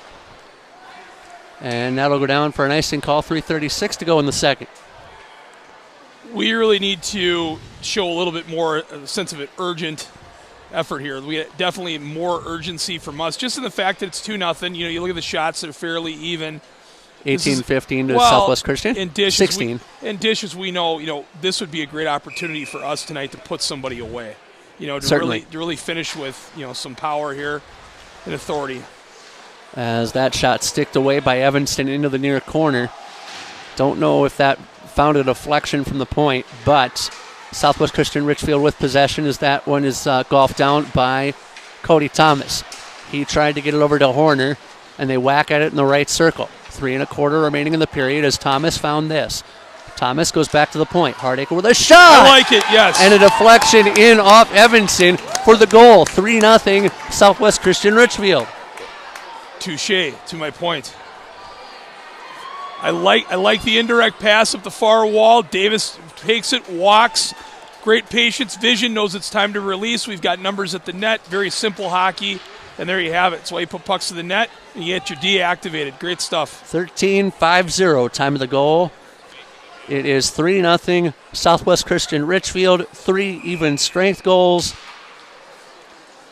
And that'll go down for an icing call. 3:36 to go in the second. We really need to show a little bit more a sense of an urgent effort here. We definitely more urgency from us, just in the fact that it's 2-0. You know, you look at the shots that are fairly even. 18-15 to Southwest Christian. In Dish, 16. In Dish, as we know, this would be a great opportunity for us tonight to put somebody away. To Certainly. really finish with some power here and authority. As that shot sticked away by Evanston into the near corner. Don't know if that found a deflection from the point, but Southwest Christian Richfield with possession as that one is golfed down by Cody Thomas. He tried to get it over to Horner, and they whack at it in the right circle. 3 1/4 remaining in the period as Thomas found this. Thomas goes back to the point. Hardacre with a shot! I like it, yes. And a deflection in off Evanston for the goal. 3-0 Southwest Christian Richfield. Touche, to my point. I like the indirect pass up the far wall. Davis takes it, walks. Great patience, vision, knows it's time to release. We've got numbers at the net. Very simple hockey. And there you have it. That's why you put pucks to the net and you get your D activated. Great stuff. 13-5-0, time of the goal. It is 3-0 Southwest Christian Richfield. 3 even strength goals.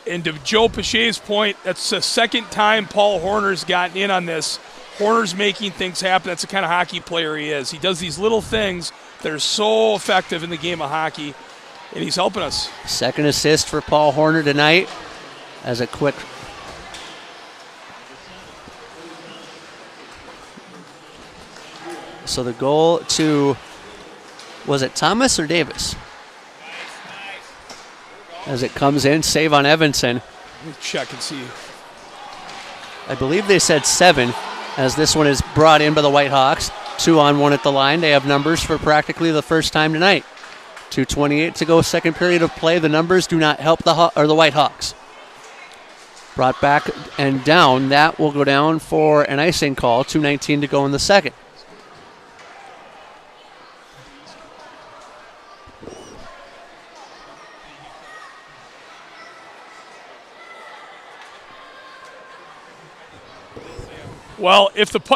And to Joe Pache's point, that's the second time Paul Horner's gotten in on this. Horner's making things happen. That's the kind of hockey player he is. He does these little things that are so effective in the game of hockey, and he's helping us. Second assist for Paul Horner tonight as a quick... So the goal to... Was it Thomas or Davis? As it comes in, save on Evanson. Let me check and see. I believe they said 7, as this one is brought in by the Whitehawks. 2-on-1 at the line. They have numbers for practically the first time tonight. 2:28 to go, second period of play. The numbers do not help the Whitehawks. Brought back and down. That will go down for an icing call. 2:19 to go in the second. Well,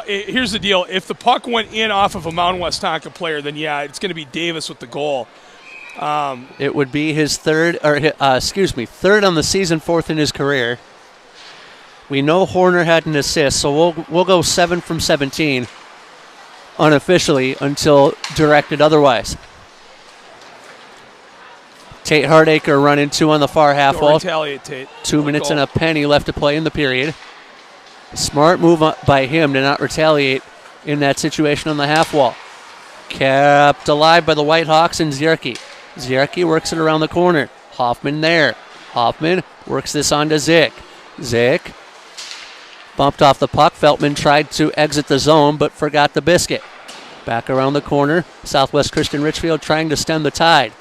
here's the deal. If the puck went in off of a Mound Westonka player, then yeah, it's going to be Davis with the goal. It would be his third on the season, 4th in his career. We know Horner had an assist, so we'll go 7 from 17 unofficially until directed otherwise. Tate Hardacre running 2 on the far half wall. Retaliate, Tate. 2 minutes and a penny left to play in the period. Smart move by him to not retaliate in that situation on the half wall. Kept alive by the Whitehawks and Zierke. Zierke works it around the corner. Hoffman there. Hoffman works this on to Zick. Zick bumped off the puck. Feltman tried to exit the zone but forgot the biscuit. Back around the corner. Southwest Christian Richfield trying to stem the tide.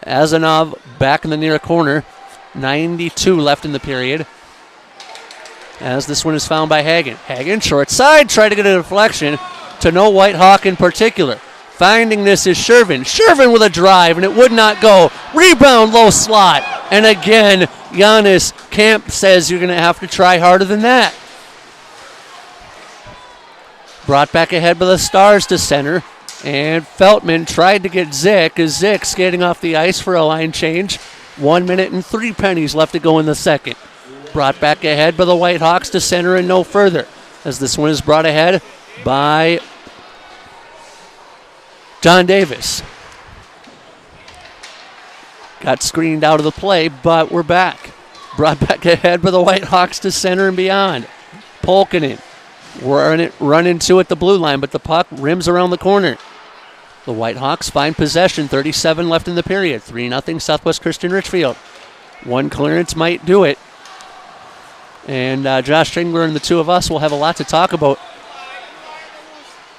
Azanov back in the near corner. 92 left in the period. As this one is found by Hagen. Hagen, short side, tried to get a deflection to no Whitehawk in particular. Finding this is Shervin. Shervin with a drive, and it would not go. Rebound, low slot. And again, Giannis Camp says you're going to have to try harder than that. Brought back ahead by the Stars to center. And Feltman tried to get Zick as Zick skating off the ice for a line change. 1 minute and 3 pennies left to go in the second. Brought back ahead by the Whitehawks to center and no further, as this one is brought ahead by John Davis. Got screened out of the play, but we're back. Brought back ahead by the Whitehawks to center and beyond. Polkinen run into at the blue line, but the puck rims around the corner. The Whitehawks find possession, 37 left in the period. 3-0 Southwest Christian Richfield. One clearance might do it. And Josh Schingler and the two of us will have a lot to talk about,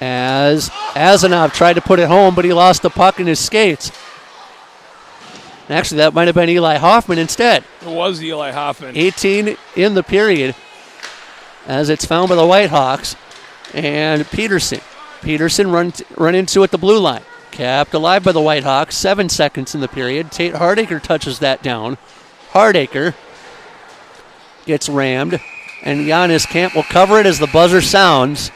as Azanov tried to put it home, but he lost the puck in his skates. And actually, that might have been Eli Hoffman instead. It was Eli Hoffman. 18 in the period, as it's found by the Whitehawks. And Peterson run into at the blue line. Kept alive by the Whitehawks. 7 seconds in the period. Tate Hardacre touches that down. Hardacre gets rammed, and Giannis Camp will cover it as the buzzer sounds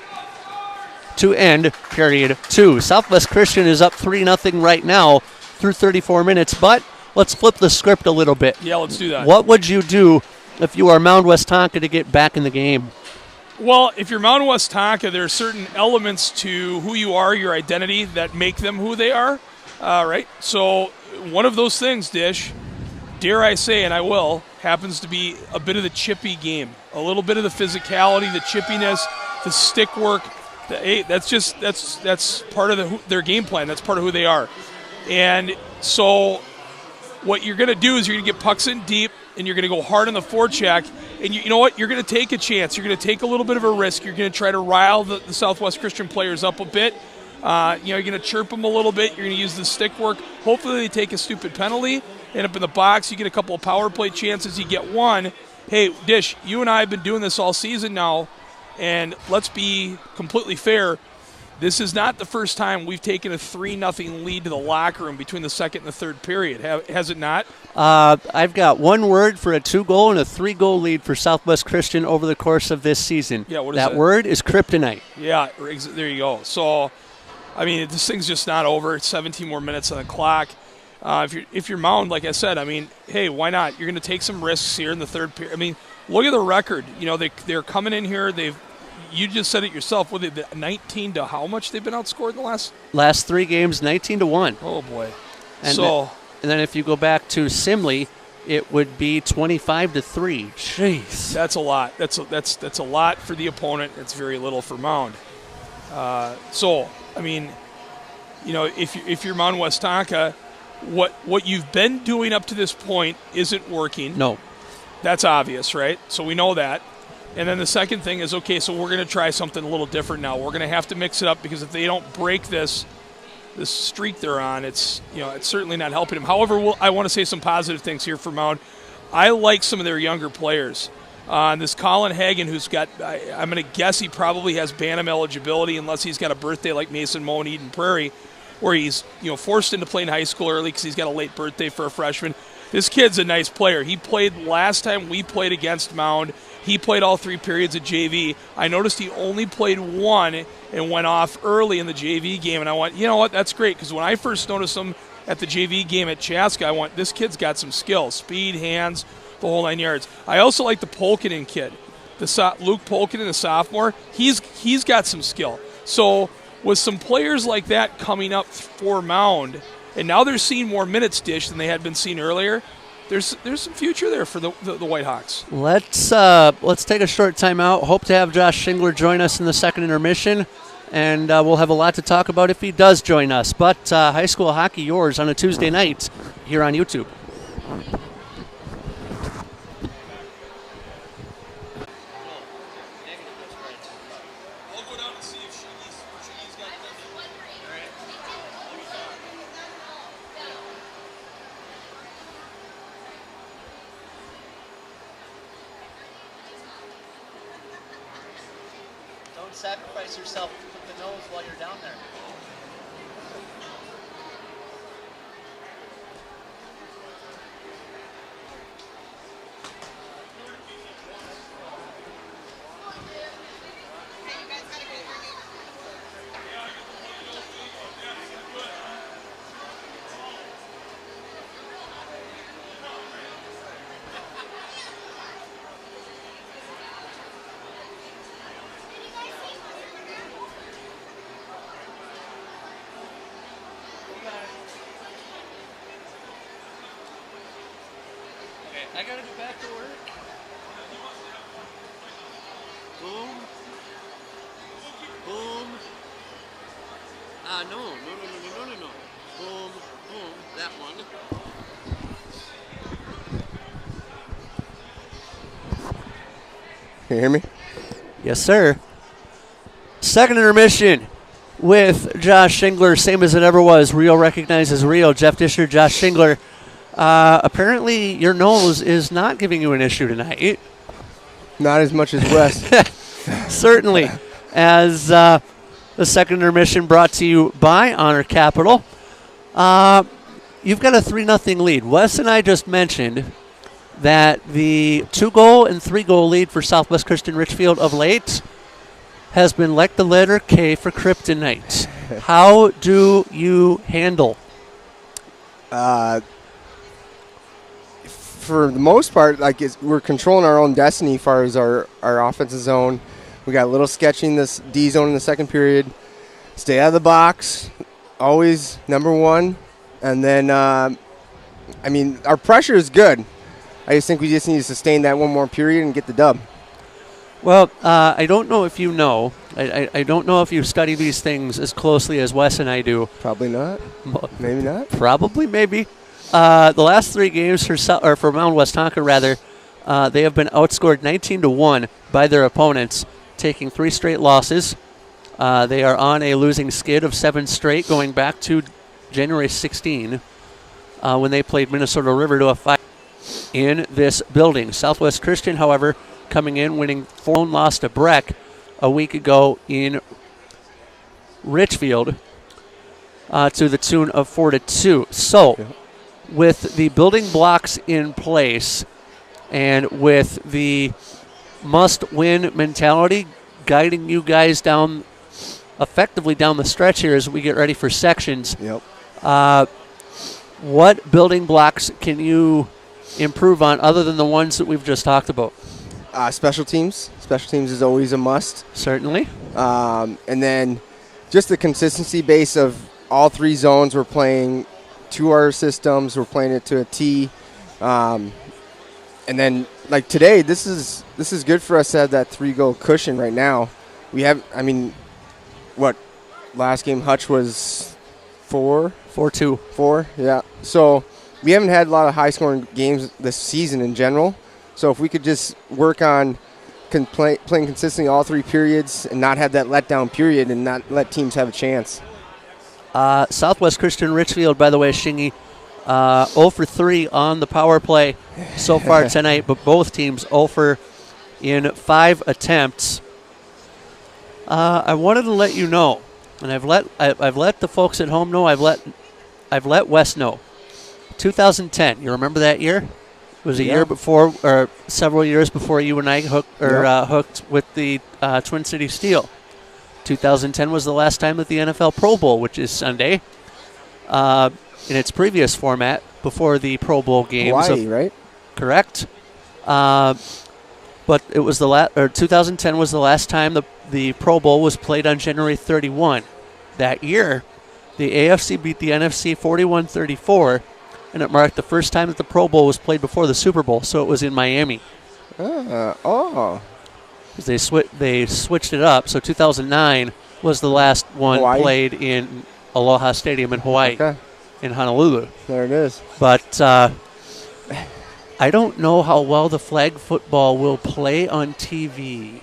to end period 2. Southwest Christian is up 3-0 right now through 34 minutes, but let's flip the script a little bit. Yeah, let's do that. What would you do if you are Mound Westonka to get back in the game? Well, if you're Mound Westonka, there are certain elements to who you are, your identity, that make them who they are, right? So one of those things, Dish, dare I say, and I will, happens to be a bit of the chippy game, a little bit of the physicality, the chippiness, the stick work. That's part of their game plan. That's part of who they are. And so what you're going to do is you're going to get pucks in deep, and you're going to go hard on the forecheck. And you know what? You're going to take a chance. You're going to take a little bit of a risk. You're going to try to rile the Southwest Christian players up a bit. You're going to chirp them a little bit. You're going to use the stick work. Hopefully they take a stupid penalty, end up in the box. You get a couple of power play chances. You get one. Hey, Dish, you and I have been doing this all season now, and let's be completely fair. This is not the first time we've taken a 3-0 lead to the locker room between the second and the third period. Has it not? I've got one word for a 2-goal and a 3-goal lead for Southwest Christian over the course of this season. Yeah, what is that word is kryptonite. Yeah, there you go. So, I mean, this thing's just not over. It's 17 more minutes on the clock. If you're Mound, like I said, I mean, hey, why not? You're going to take some risks here in the third period. I mean, look at the record. You know, they're coming in here. You just said it yourself. What, 19 to how much they've been outscored in the last 3 games? 19-1. Oh boy! And then if you go back to Simley, it would be 25-3. Jeez, that's a lot. That's a lot for the opponent. It's very little for Mound. So I mean, you know, if you're Mound Westonka, what you've been doing up to this point isn't working. No, that's obvious, right? So we know that. And then the second thing is, okay, so we're going to try something a little different now. We're going to have to mix it up, because if they don't break this streak they're on, it's certainly not helping them. However, I want to say some positive things here for Mound. I like some of their younger players. This Colin Hagen, who's got, I'm going to guess he probably has Bantam eligibility, unless he's got a birthday like Mason Moe in Eden Prairie, where he's forced into playing high school early because he's got a late birthday for a freshman. This kid's a nice player. He played last time we played against Mound. He played all 3 periods at JV. I noticed he only played 1 and went off early in the JV game. And I went, you know what, that's great, because when I first noticed him at the JV game at Chaska, I went, this kid's got some skill, speed, hands, the whole 9 yards. I also like the Polkinen kid, Luke Polkinen, the sophomore. He's got some skill. So with some players like that coming up for Mound, and now they're seeing more minutes, Dish, than they had been seeing earlier, there's some future there for the Whitehawks. Let's take a short timeout. Hope to have Josh Schingler join us in the second intermission, and we'll have a lot to talk about if he does join us. But high school hockey, yours on a Tuesday night here on YouTube. Sacrifice yourself with the nose while you're down there. I gotta go back to work. Boom. Boom. No. Boom. Boom. That one. Can you hear me? Yes, sir. Second intermission with Josh Shingler, same as it ever was. Real recognizes real. Jeff Disher, Josh Shingler. Apparently, your nose is not giving you an issue tonight. Not as much as West. Certainly. As the second intermission brought to you by Honor Capital. You've got a 3-0 lead. Wes and I just mentioned that the 2-goal and 3-goal lead for Southwest Christian Richfield of late has been like the letter K for kryptonite. How do you handle? For the most part, we're controlling our own destiny as far as our offensive zone. We got a little sketching this D zone in the second period. Stay out of the box, always number one. And then, our pressure is good. I just think we just need to sustain that one more period and get the dub. Well, I don't know if you know. I don't know if you study these things as closely as Wes and I do. Probably not. Maybe not. Probably, maybe. The last 3 games for Mound Westonka, they have been outscored 19-1 by their opponents, taking 3 straight losses. They are on a losing skid of 7 straight, going back to January 16, when they played Minnesota River to a 5 in this building. Southwest Christian, however, coming in, winning 4, lost to Breck a week ago in Richfield to the tune of 4-2. So, with the building blocks in place and with the must-win mentality guiding you guys effectively down the stretch here as we get ready for sections, what building blocks can you improve on other than the ones that we've just talked about? Special teams. Special teams is always a must. Certainly. And then just the consistency base of all 3 zones. We're playing to our systems. We're playing it to a T. And then, like today, this is good for us to have that 3-goal cushion right now. We have, last game Hutch was 4-2. 4, yeah. So we haven't had a lot of high-scoring games this season in general. So if we could just work on playing consistently all 3 periods and not have that letdown period and not let teams have a chance. Southwest Christian Richfield, by the way, Shingy, 0 for 3 on the power play so far tonight, but both teams 0 for in 5 attempts. I wanted to let you know, and I've let the folks at home know. I've let Wes know. 2010. You remember that year? It was a year before, or several years before you and I hooked with the Twin City Steel. 2010 was the last time that the NFL Pro Bowl, which is Sunday, in its previous format before the Pro Bowl games. Hawaii, right? Correct. But it was 2010 was the last time the Pro Bowl was played on January 31. That year, the AFC beat the NFC 41-34, and it marked the first time that the Pro Bowl was played before the Super Bowl, so it was in Miami. They switched it up, so 2009 was the last one played in Aloha Stadium in Hawaii, in Honolulu. There it is. But I don't know how well the flag football will play on TV.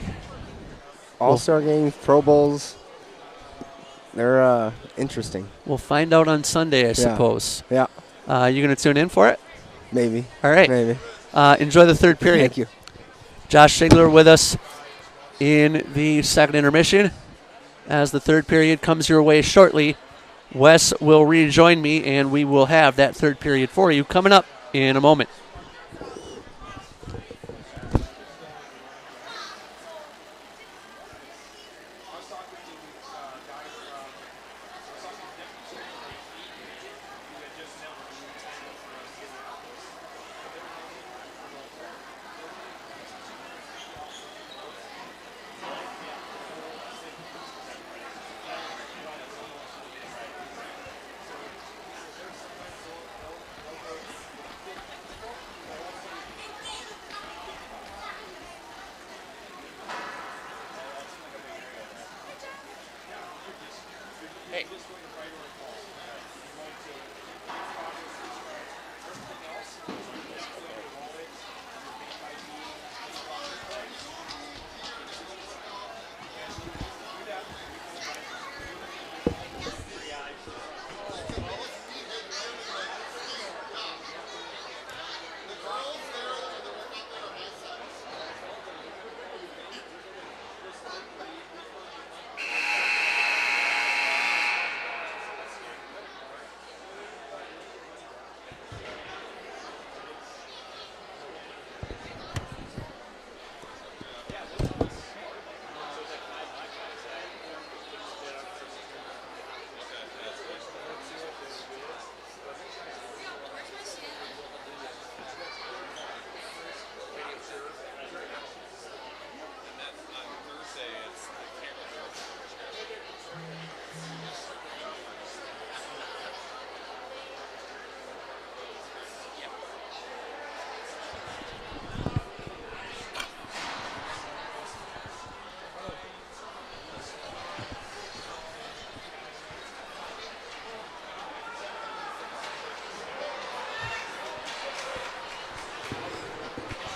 All-Star games, Pro Bowls, they're interesting. We'll find out on Sunday, I suppose. Yeah. You going to tune in for it? Maybe. All right. Maybe. Enjoy the third period. Thank you. Josh Shingler with us in the second intermission. As the third period comes your way shortly, Wes will rejoin me, and we will have that third period for you coming up in a moment.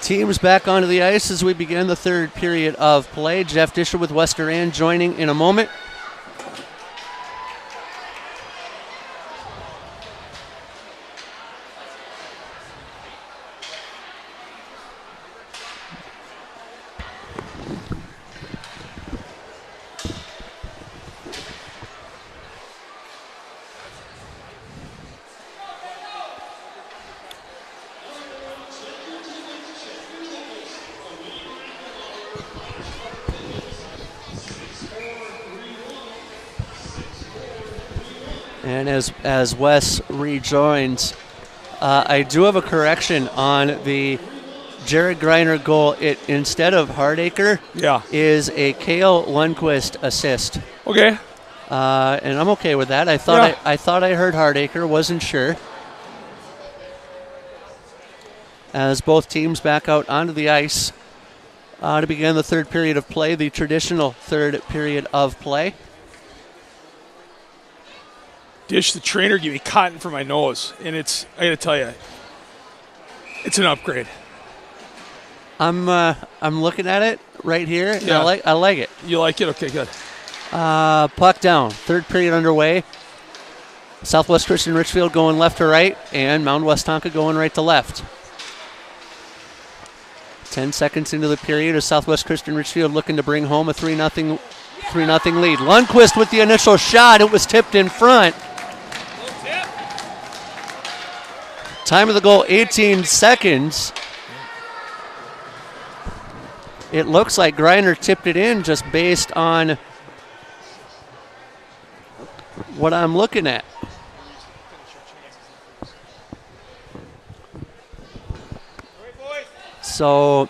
Teams back onto the ice as we begin the third period of play. Jeff Disher with Western joining in a moment. And as Wes rejoins, I do have a correction on the Jared Greiner goal. It, instead of Hardacre, is a Cale Lundqvist assist. Okay. And I'm okay with that. I thought I heard Hardacre, wasn't sure. As both teams back out onto the ice to begin the third period of play, the traditional third period of play. Dish, the trainer, gave me cotton for my nose, and I got to tell you, it's an upgrade. I'm looking at it right here. And Yeah. I like it. You like it? Okay, good. Puck down. Third period underway. Southwest Christian Richfield going left to right, and Mound Westonka going right to left. 10 seconds into the period, is Southwest Christian Richfield looking to bring home a 3-0 lead. Lundqvist with the initial shot. It was tipped in front. Time of the goal, 18 seconds. It looks like Greiner tipped it in just based on what I'm looking at. So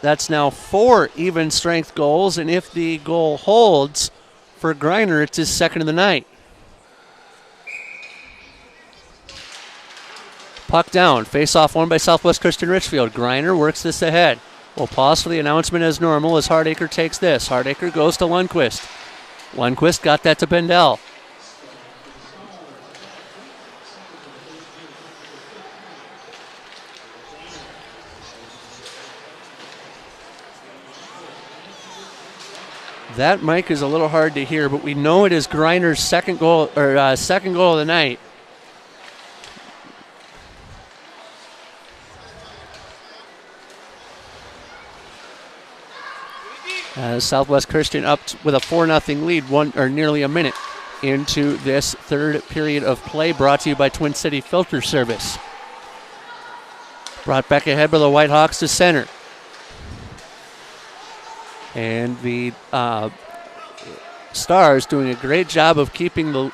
that's now 4 even strength goals, and if the goal holds for Greiner, it's his second of the night. Puck down, face-off won by Southwest Christian Richfield. Greiner works this ahead. We'll pause for the announcement as normal as Hardacre takes this. Hardacre goes to Lundqvist. Lundqvist got that to Bendel. That mic is a little hard to hear, but we know it is Greiner's second goal of the night. Southwest Christian up with a 4-0 lead, nearly a minute into this third period of play, brought to you by Twin City Filter Service. Brought back ahead by the Whitehawks to center. And the Stars doing a great job of keeping the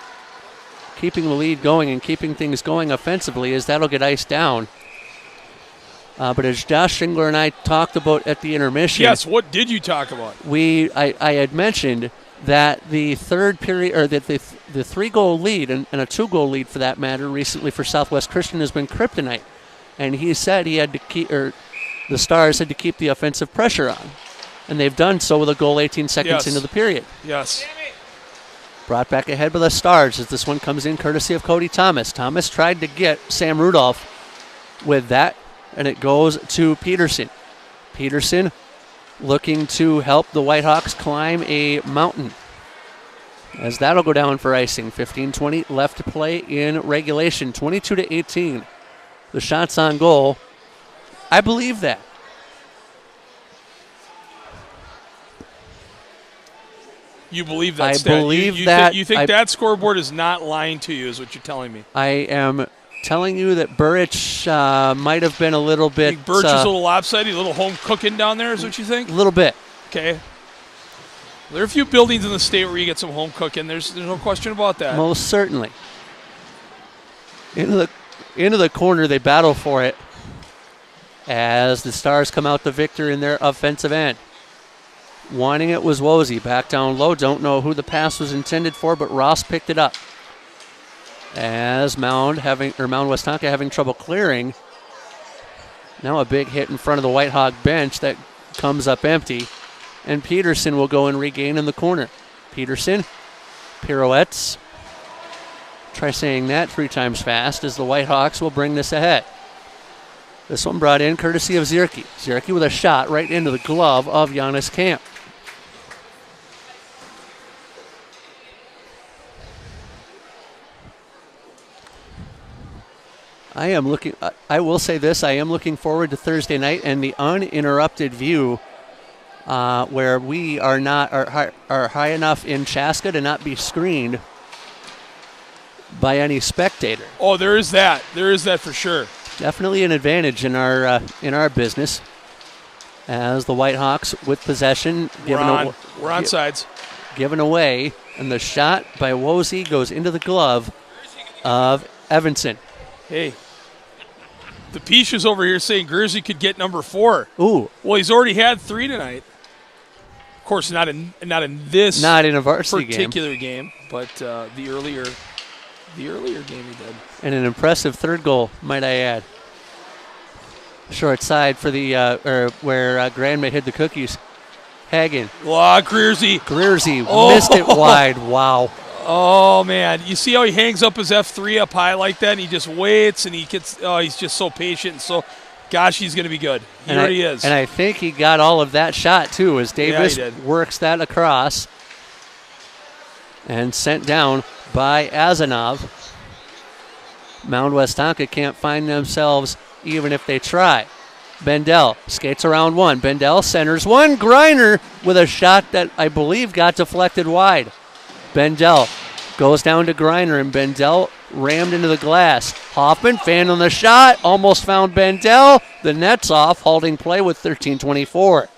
lead going and keeping things going offensively, as that'll get iced down. But as Josh Schingler and I talked about at the intermission. Yes, what did you talk about? I had mentioned that the third period, or that the 3-goal lead and a 2-goal lead for that matter recently for Southwest Christian has been kryptonite. And he said he had to keep, or the Stars had to keep the offensive pressure on. And they've done so with a goal 18 seconds into the period. Yes. Brought back ahead by the Stars as this one comes in courtesy of Cody Thomas. Thomas tried to get Sam Rudolph with that, and it goes to Peterson. Peterson looking to help the Whitehawks climb a mountain, as that'll go down for icing. 15-20 left to play in regulation. 22-18. The shots on goal. I believe that. You believe that I stat. believe you that. You think that scoreboard is not lying to you, is what you're telling me. I am telling you that Burrich might have been a little bit. You think Birch is a little lopsided, a little home cooking down there, is what you think? A little bit. Okay. There are a few buildings in the state where you get some home cooking. There's no question about that. Most certainly. Into the corner, they battle for it as the Stars come out the victor in their offensive end. Wanting it was Wozy. Back down low. Don't know who the pass was intended for, but Ross picked it up. As Mound Westonka having trouble clearing. Now a big hit in front of the Whitehawk bench that comes up empty. And Peterson will go and regain in the corner. Peterson pirouettes. Try saying that 3 times fast as the Whitehawks will bring this ahead. This one brought in courtesy of Zierke. Zierke with a shot right into the glove of Giannis Camp. I will say this, I am looking forward to Thursday night and the uninterrupted view where we are high enough in Chaska to not be screened by any spectator. Oh, there is that. There is that for sure. Definitely an advantage in our business. As the Whitehawks with possession, We're on sides. Given away, and the shot by Wozy goes into the glove of Evanson. Hey, the Peach is over here saying Guernsey could get number 4. Ooh. Well, he's already had 3 tonight. Of course, not in this not in a varsity particular game, but the earlier game he did. And an impressive third goal, might I add. Short side for the where Grandma hid the cookies. Hagen. Oh, Greersy missed it wide. Wow. Oh, man. You see how he hangs up his F3 up high like that, and he just waits, and he's just so patient. And so, gosh, he's going to be good. He already is. And I think he got all of that shot, too, as Davis works that across and sent down by Azanov. Mound Westonka can't find themselves even if they try. Bendel skates around one. Bendel centers one. Griner with a shot that I believe got deflected wide. Bendel goes down to Griner, and Bendel rammed into the glass. Hoffman fan on the shot. Almost found Bendel. The net's off. Halting play with 13:24.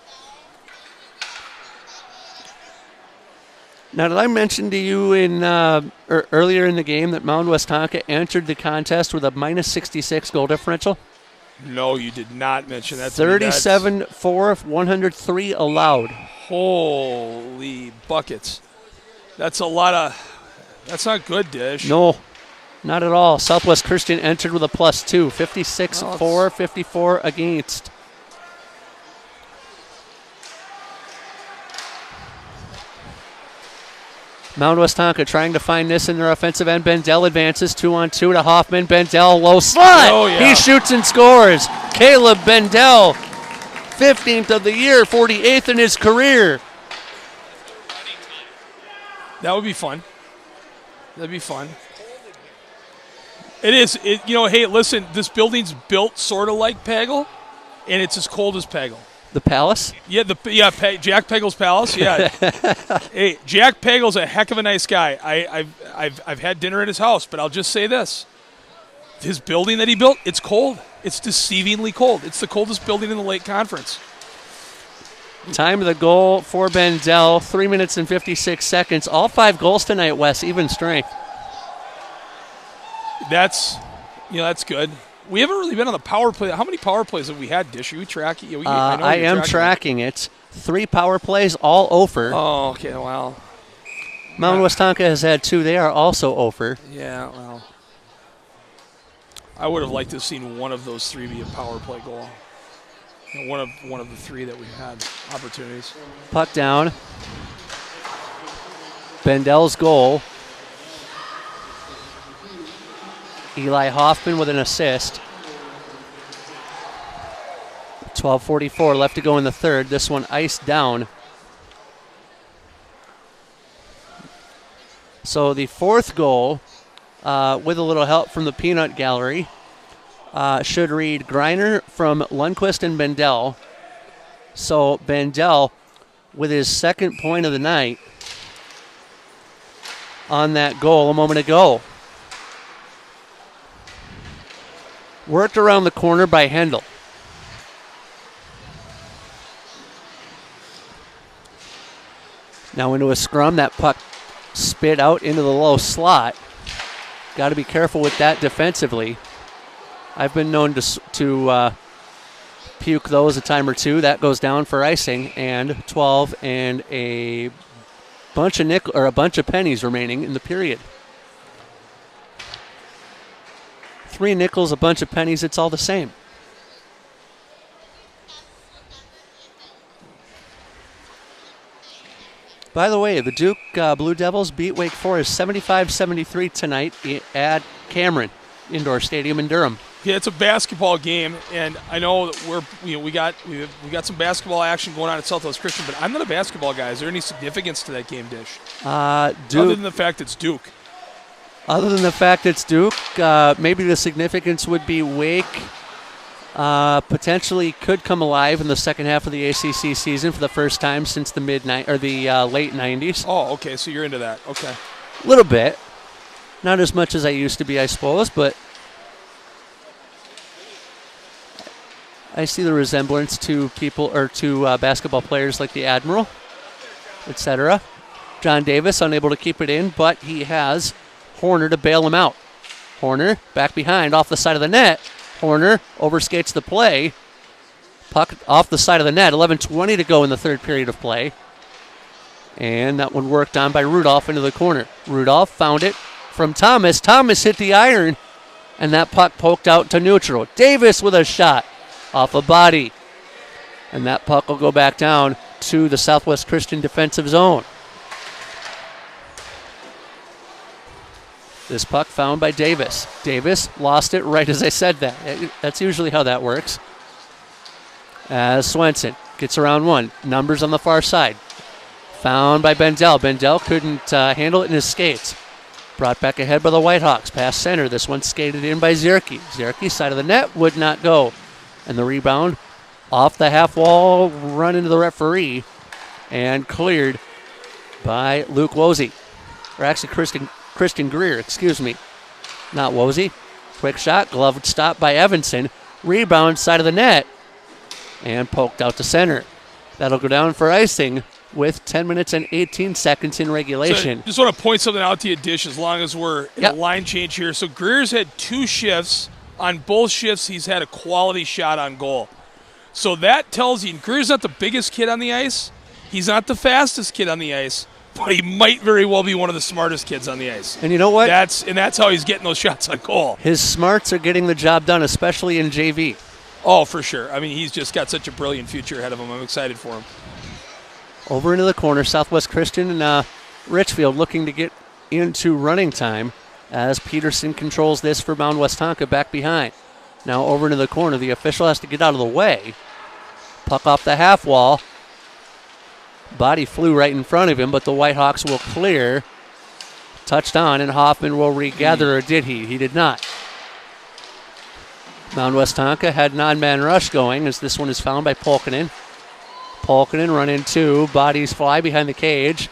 Now, did I mention to you earlier in the game that Mound Westonka entered the contest with a minus 66 goal differential? No, you did not mention that. 37-4, 103 allowed. Holy buckets. That's a lot of... That's not good, Dish. No, not at all. Southwest Christian entered with a +2, 56-4, 54 against. Mound Westonka trying to find this in their offensive end. Bendel advances 2-on-2 to Hoffman. Bendel low slot. Oh, yeah. He shoots and scores. Caleb Bendel, 15th of the year, 48th in his career. That would be fun. That'd be fun. It is. Hey, listen, this building's built sort of like Pagel, and it's as cold as Pagel. The Palace? Yeah, Jack Pagel's Palace. Yeah. Hey, Jack Pagel's a heck of a nice guy. I've had dinner at his house, but I'll just say this: his building that he built, it's cold. It's deceivingly cold. It's the coldest building in the Lake Conference. Time of the goal for Bendel, 3 minutes and 56 seconds. All 5 goals tonight, Wes, even strength. That's good. We haven't really been on the power play. How many power plays have we had, Dish? Are you tracking? I am tracking it. 3 power plays, all over. Oh, okay, well. Mound Westonka has had 2. They are also over. Yeah, well. I would have liked to have seen one of those 3 be a power play goal. One of the 3 that we've had opportunities. Puck down. Bendel's goal. Eli Hoffman with an assist. 12:44 left to go in the third. This one iced down. So the fourth goal, with a little help from the peanut gallery, should read Greiner from Lundqvist and Bendel. So Bendel with his second point of the night on that goal a moment ago. Worked around the corner by Hendel. Now into a scrum. That puck spit out into the low slot. Got to be careful with that defensively. I've been known to puke those a time or two. That goes down for icing, and 12 and a bunch of pennies remaining in the period. 3 nickels, a bunch of pennies, it's all the same. By the way, the Duke Blue Devils beat Wake Forest 75-73 tonight at Cameron Indoor Stadium in Durham. Yeah, it's a basketball game, and I know that we got some basketball action going on at Southwest Christian, but I'm not a basketball guy. Is there any significance to that game, Dish? Duke. Other than the fact it's Duke. Other than the fact it's Duke, maybe the significance would be Wake potentially could come alive in the second half of the ACC season for the first time since the late 90s. Oh, okay, so you're into that. Okay. A little bit. Not as much as I used to be, I suppose, but I see the resemblance to basketball players like the Admiral, etc. John Davis unable to keep it in, but he has Horner to bail him out. Horner back behind off the side of the net. Horner overskates the play. Puck off the side of the net. 11:20 to go in the third period of play. And that one worked on by Rudolph into the corner. Rudolph found it from Thomas. Thomas hit the iron, and that puck poked out to neutral. Davis with a shot off a body. And that puck will go back down to the Southwest Christian defensive zone. This puck found by Davis. Davis lost it right as I said that. That's usually how that works. As Swenson gets around one. Numbers on the far side. Found by Bendel. Bendel couldn't handle it in his skates. Brought back ahead by the Whitehawks. Past center. This one skated in by Zierke. Zierke, side of the net, would not go. And the rebound off the half wall, run into the referee, and cleared by Luke Wozy. Or actually Christian Greer, excuse me. Not Wozy. Quick shot, gloved stop by Evanson. Rebound, side of the net, and poked out to center. That'll go down for icing with 10 minutes and 18 seconds in regulation. So just want to point something out to you, Dish, as long as we're in a line change here. So Greer's had 2 shifts. On both shifts, he's had a quality shot on goal. So that tells you, Greer's not the biggest kid on the ice. He's not the fastest kid on the ice. But he might very well be one of the smartest kids on the ice. And you know what? That's how he's getting those shots on goal. His smarts are getting the job done, especially in JV. Oh, for sure. I mean, he's just got such a brilliant future ahead of him. I'm excited for him. Over into the corner, Southwest Christian and Richfield looking to get into running time as Peterson controls this for Mound Westonka back behind. Now over into the corner. The official has to get out of the way. Puck off the half wall. Body flew right in front of him, but the Whitehawks will clear. Touched on, and Hoffman will regather, or did he? He did not. Mound Westonka had an odd man rush going as this one is found by Polkinen. Polkinen run in 2. Bodies fly behind the cage.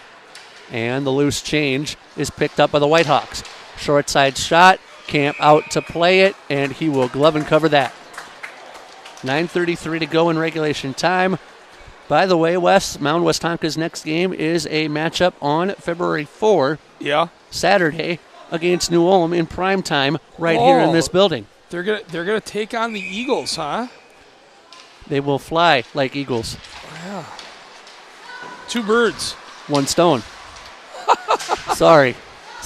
And the loose change is picked up by the Whitehawks. Short side shot. Camp out to play it, and he will glove and cover that. 9:33 to go in regulation time. By the way, Mound Westonka's next game is a matchup on February 4, Saturday, against New Ulm in prime time right here in this building. They're gonna take on the Eagles, huh? They will fly like eagles. Yeah. 2 birds. 1 stone. Sorry.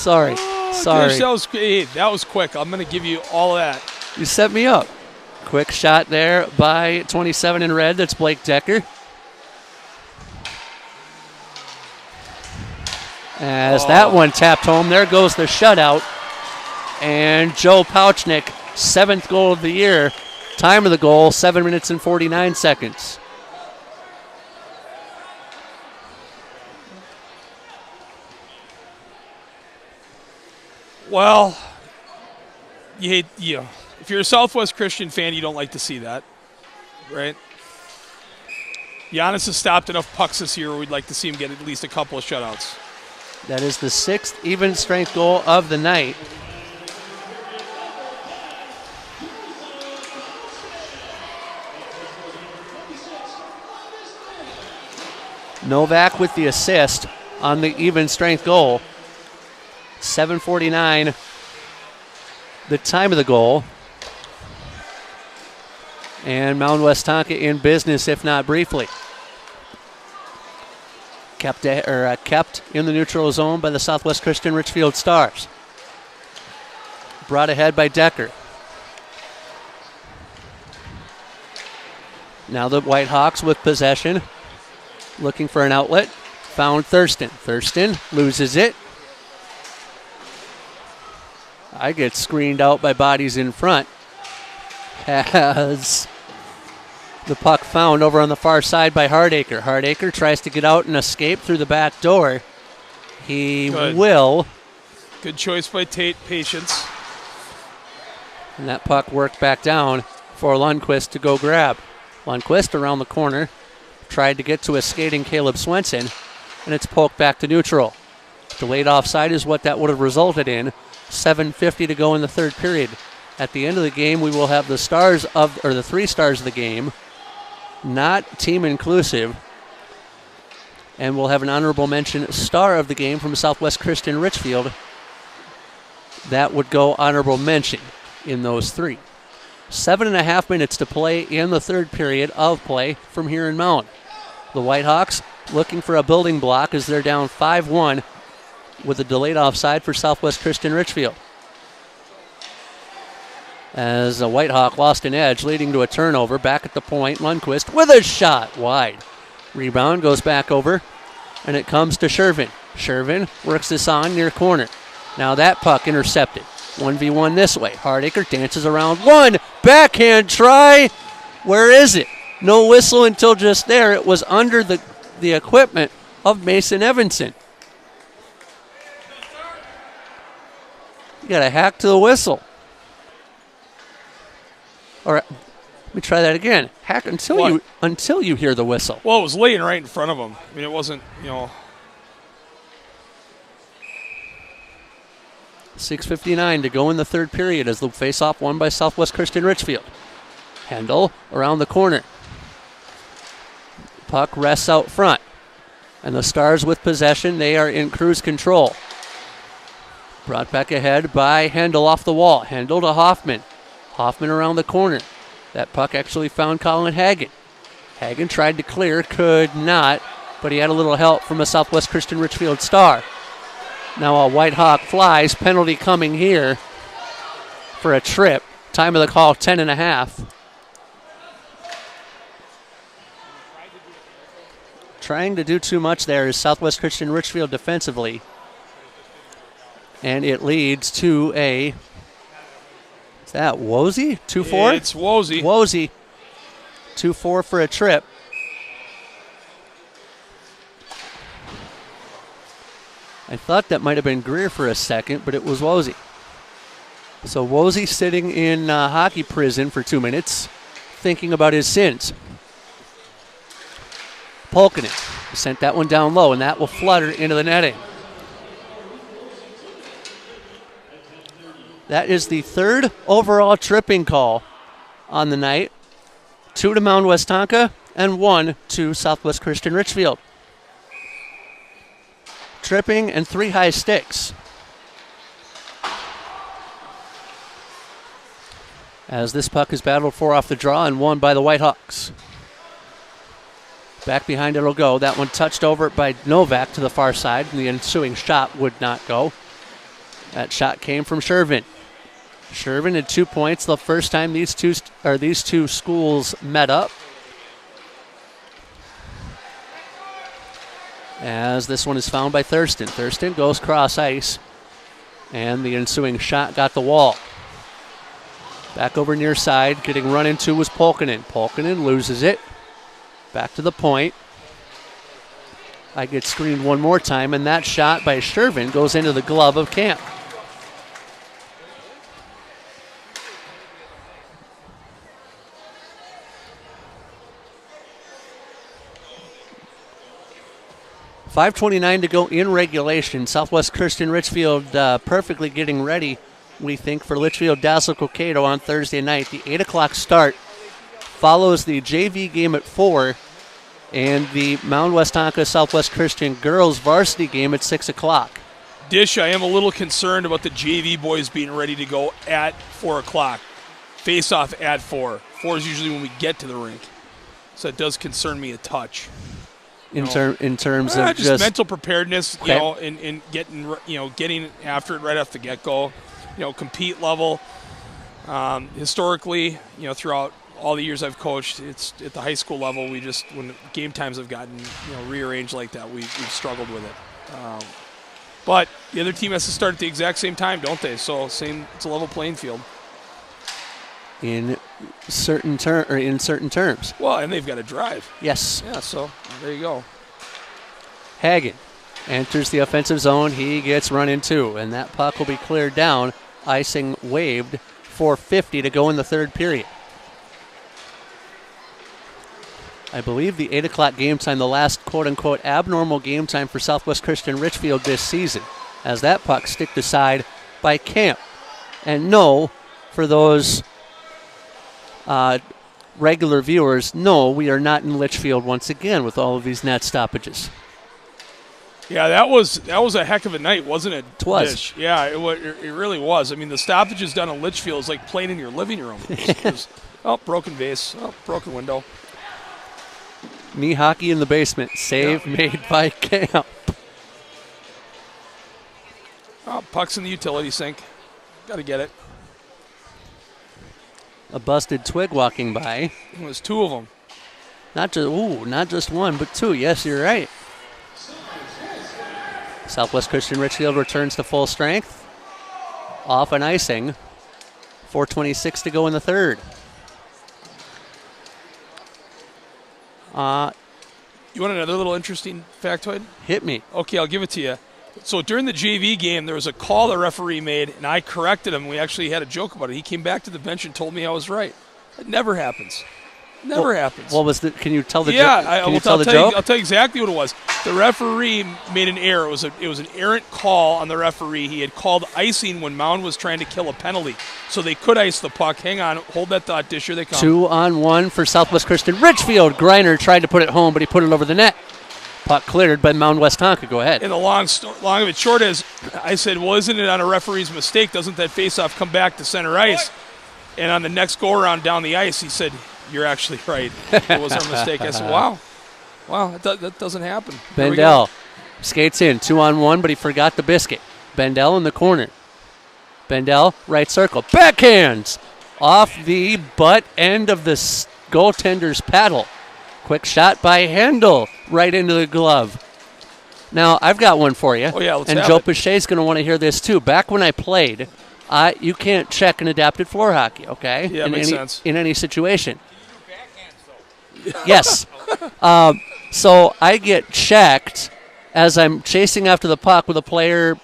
Gosh, that was quick. I'm going to give you all of that. You set me up. Quick shot there by 27 in red. That's Blake Decker. As that one tapped home, there goes the shutout. And Joe Pouchnick, 7th goal of the year. Time of the goal, 7 minutes and 49 seconds. Well, if you're a Southwest Christian fan, you don't like to see that, right? Giannis has stopped enough pucks this year where we'd like to see him get at least a couple of shutouts. That is the 6th even strength goal of the night. Novak with the assist on the even strength goal. 7:49, the time of the goal. And Mound Westonka in business, if not briefly. Kept in the neutral zone by the Southwest Christian Richfield Stars. Brought ahead by Decker. Now the Whitehawks with possession, looking for an outlet. Found Thurston. Thurston loses it. I get screened out by bodies in front. Has the puck found over on the far side by Hardacre. Hardacre tries to get out and escape through the back door. He will. Good choice by Tate. Patience. And that puck worked back down for Lundqvist to go grab. Lundqvist around the corner. Tried to get to a skating Caleb Swenson. And it's poked back to neutral. Delayed offside is what that would have resulted in. 7:50 to go in the third period. At the end of the game, we will have the the 3 stars of the game, not team inclusive, and we'll have an honorable mention star of the game from Southwest Christian Richfield. That would go honorable mention in those 3. 7.5 minutes to play in the third period of play from here in Mound. The Whitehawks looking for a building block as they're down 5-1 with a delayed offside for Southwest Christian Richfield. As a Whitehawk lost an edge, leading to a turnover. Back at the point, Lundqvist with a shot wide. Rebound goes back over, and it comes to Shervin. Shervin works this on near corner. Now that puck intercepted. 1v1 this way. Hardacre dances around one. Backhand try. Where is it? No whistle until just there. It was under the equipment of Mason Evanson. You got to hack to the whistle. All right, let me try that again. Hack until you hear the whistle. Well, it was laying right in front of him. I mean, it wasn't, 6:59 to go in the third period as the face-off won by Southwest Christian Richfield. Hendel around the corner. Puck rests out front. And the Stars with possession. They are in cruise control. Brought back ahead by Hendel off the wall. Hendel to Hoffman. Hoffman around the corner. That puck actually found Colin Hagen. Hagen tried to clear, could not, but he had a little help from a Southwest Christian Richfield star. Now a Whitehawk flies, penalty coming here for a trip. Time of the call, 10.5. Trying to do too much there is Southwest Christian Richfield defensively. And it leads to a... Is that Wozy? 2-4? It's Wozy. Wozy. 2-4 for a trip. I thought that might have been Greer for a second, but it was Wozy. So Wozy sitting in hockey prison for 2 minutes, thinking about his sins. Polkinen sent that one down low, and that will flutter into the netting. That is the third overall tripping call on the night. 2 to Mound Westonka and 1 to Southwest Christian Richfield. Tripping and 3 high sticks. As this puck is battled for off the draw and won by the Whitehawks. Back behind it'll go. That one touched over by Novak to the far side, and the ensuing shot would not go. That shot came from Shervin. Shervin had 2 points the first time these two schools met up. as this one is found by Thurston. Thurston goes cross ice, and the ensuing shot got the wall. Back over near side, getting run into was Polkinen. Polkinen loses it. Back to the point. I get screened one more time, and that shot by Shervin goes into the glove of Camp. .5:29 to go in regulation. Southwest Christian Litchfield perfectly getting ready, we think, for Litchfield Dazzle Cokato on Thursday night. The 8 o'clock start follows the JV game at 4 and the Mound Westonka Southwest Christian girls varsity game at 6 o'clock. Dish, I am a little concerned about the JV boys being ready to go at 4 o'clock. Face off at 4. 4 is usually when we get to the rink. So it does concern me a touch. In terms of just mental preparedness, in getting after it right off the get-go, compete level. Historically, throughout all the years I've coached, it's at the high school level. When game times have gotten rearranged like that, we've struggled with it. But the other team has to start at the exact same time, don't they? So it's a level playing field. In certain terms. Well, and they've got to drive. Yes. Yeah, so there you go. Hagen enters the offensive zone. He gets run into, and that puck will be cleared down. Icing waived. 4:50 to go in the third period. I believe the 8 o'clock game time, the last quote-unquote abnormal game time for Southwest Christian Richfield this season, as that puck sticked aside by Camp. And no, for those regular viewers, no, we are not in Litchfield once again with all of these net stoppages. Yeah, that was a heck of a night, wasn't it? It was. Dish? Yeah, it really was. I mean, the stoppages done in Litchfield is like playing in your living room. Broken vase. Broken window. Knee hockey in the basement. Save made by Camp. Puck's in the utility sink. Got to get it. A busted twig walking by. It was 2 of them. Not just one, but 2. Yes, you're right. Southwest Christian Richfield returns to full strength. Off an icing. 4:26 to go in the third. You want another little interesting factoid? Hit me. Okay, I'll give it to you. So during the JV game, there was a call the referee made, and I corrected him. We actually had a joke about it. He came back to the bench and told me I was right. It never happens. Never happens. What was the? Can you tell the? Yeah, joke? I'll tell you exactly what it was. The referee made an error. It was an errant call on the referee. He had called icing when Mound was trying to kill a penalty, so they could ice the puck. Hang on, hold that thought, Dish. Here they come. 2-on-1 for Southwest Christian Richfield. Greiner tried to put it home, but he put it over the net. Puck cleared by Mound Westonka. Go ahead. And the long of it short is, I said, well, isn't it on a referee's mistake? Doesn't that faceoff come back to center ice? And on the next go-around down the ice, he said, you're actually right. It was our mistake. I said, wow, that doesn't happen. Bendel skates in, 2-on-1, but he forgot the biscuit. Bendel in the corner. Bendel, right circle. Backhands off the butt end of the goaltender's paddle. Quick shot by Handel right into the glove. Now, I've got one for you. Oh, yeah, let's and have Joe it. Pichet's going to want to hear this, too. Back when I played, you can't check an adapted floor hockey, okay? Yeah, makes sense. In any situation. Yes. So I get checked as I'm chasing after the puck with a player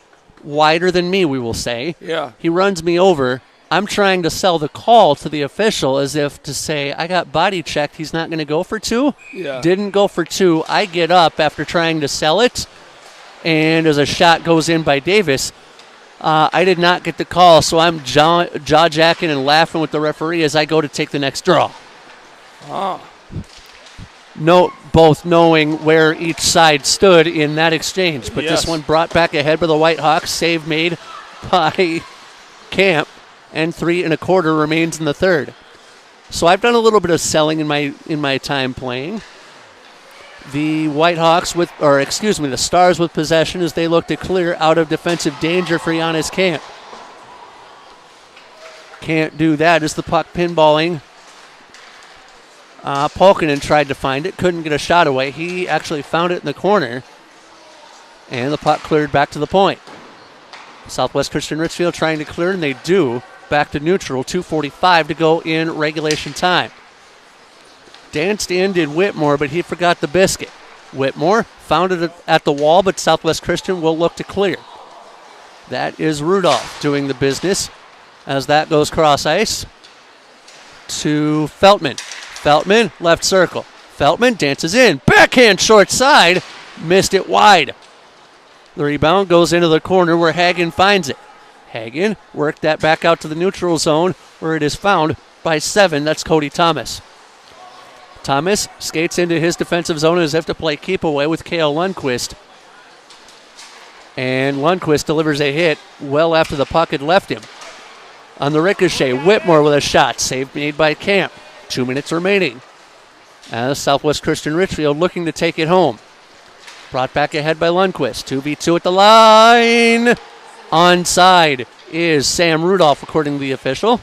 wider than me, we will say. Yeah. He runs me over. I'm trying to sell the call to the official as if to say, I got body checked. He's not going to go for 2. Yeah. Didn't go for 2. I get up after trying to sell it, and as a shot goes in by Davis, I did not get the call, so I'm jaw-jacking and laughing with the referee as I go to take the next draw. Both knowing where each side stood in that exchange. But Yes. This one brought back ahead by the Whitehawks. Save made by Camp, and 3 1/4 remains in the third. So I've done a little bit of selling in my time playing. The the Stars with possession as they look to clear out of defensive danger for Giannis Camp. Can't do that as the puck pinballing. Polkinen tried to find it, couldn't get a shot away. He actually found it in the corner, And the puck cleared back to the point. Southwest Christian Richfield trying to clear, and they do. Back to neutral, 2:45 to go in regulation time. Danced in did Whitmore, but he forgot the biscuit. Whitmore found it at the wall, but Southwest Christian will look to clear. That is Rudolph doing the business as that goes cross ice to Feltman. Feltman, left circle. Feltman dances in. Backhand short side. Missed it wide. The rebound goes into the corner where Hagen finds it. Hagen worked that back out to the neutral zone where it is found by 7. That's Cody Thomas. Thomas skates into his defensive zone as if to play keep away with Cale Lundquist. And Lundquist delivers a hit well after the puck had left him. On the ricochet, Whitmore with a shot. Save made by Camp. 2 minutes remaining. As Southwest Christian Richfield looking to take it home. Brought back ahead by Lundquist. 2v2 at the line. Onside is Sam Rudolph, according to the official.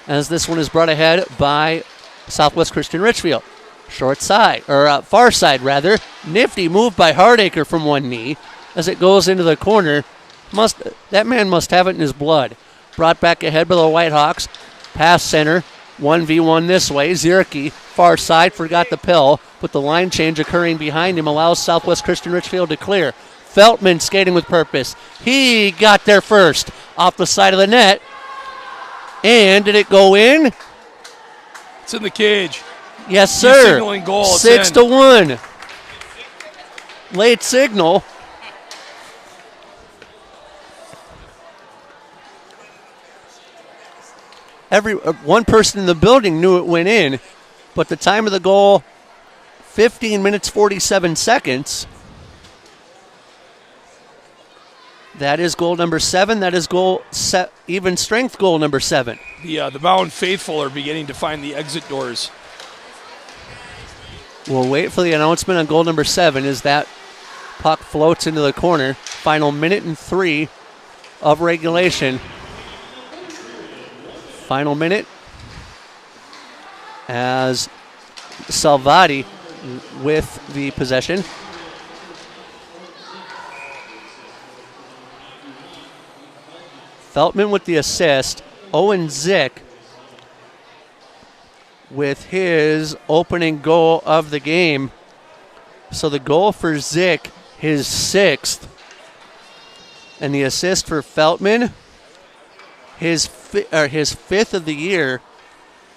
As this one is brought ahead by Southwest Christian Richfield. Short side, or far side rather. Nifty move by Hardacre from one knee. As it goes into the corner, that man must have it in his blood. Brought back ahead by the Whitehawks. Pass center, 1v1 this way. Zierke, far side, forgot the pill, but the line change occurring behind him allows Southwest Christian Richfield to clear. Feltman skating with purpose. He got there first, off the side of the net. And did it go in? It's in the cage. Yes, He's sir. signaling goal. 6-1. Late signal. One person in the building knew it went in, but the time of the goal, 15 minutes, 47 seconds. That is goal number 7. That is even strength goal number 7. The Mound faithful are beginning to find the exit doors. We'll wait for the announcement on goal number 7 as that puck floats into the corner. Final minute and 3 of regulation. Final minute as Salvati with the possession. Feltman with the assist. Owen Zick with his opening goal of the game. So the goal for Zick, his 6th. And the assist for Feltman, his 5th of the year.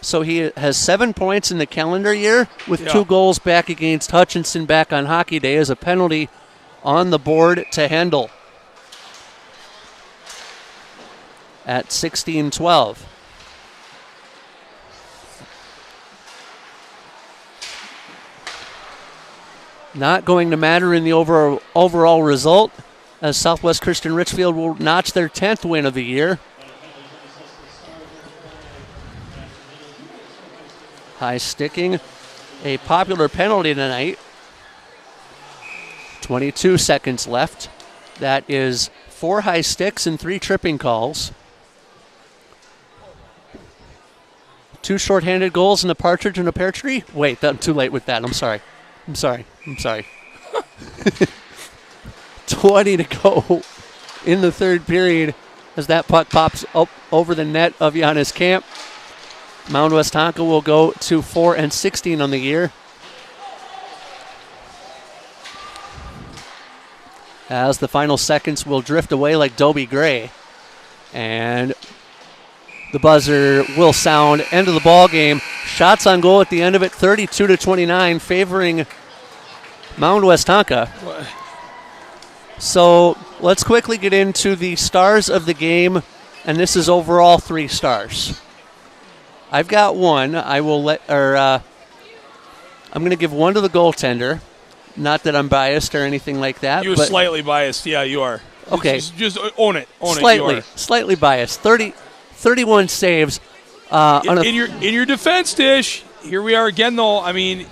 So he has 7 points in the calendar year with 2 goals back against Hutchinson back on Hockey Day as a penalty on the board to Hendel at 16-12. Not going to matter in the overall result as Southwest Christian Richfield will notch their 10th win of the year. High sticking, a popular penalty tonight. 22 seconds left. That is 4 high sticks and 3 tripping calls. 2 shorthanded goals and a partridge and a pear tree. Wait, I'm too late with that. I'm sorry. 20 to go in the third period as that puck pops up over the net of Giannis Camp. Mound Westonka will go to 4-16 on the year. As the final seconds will drift away like Dobie Gray. And the buzzer will sound. End of the ball game. Shots on goal at the end of it, 32-29, favoring Mound Westonka. So let's quickly get into the stars of the game, and this is overall 3 stars. I've got one. I'm going to give one to the goaltender. Not that I'm biased or anything like that. You're slightly biased. Yeah, you are. Okay. Just own it. Slightly biased. 31 saves. In your defense, Dish, here we are again, though. I mean,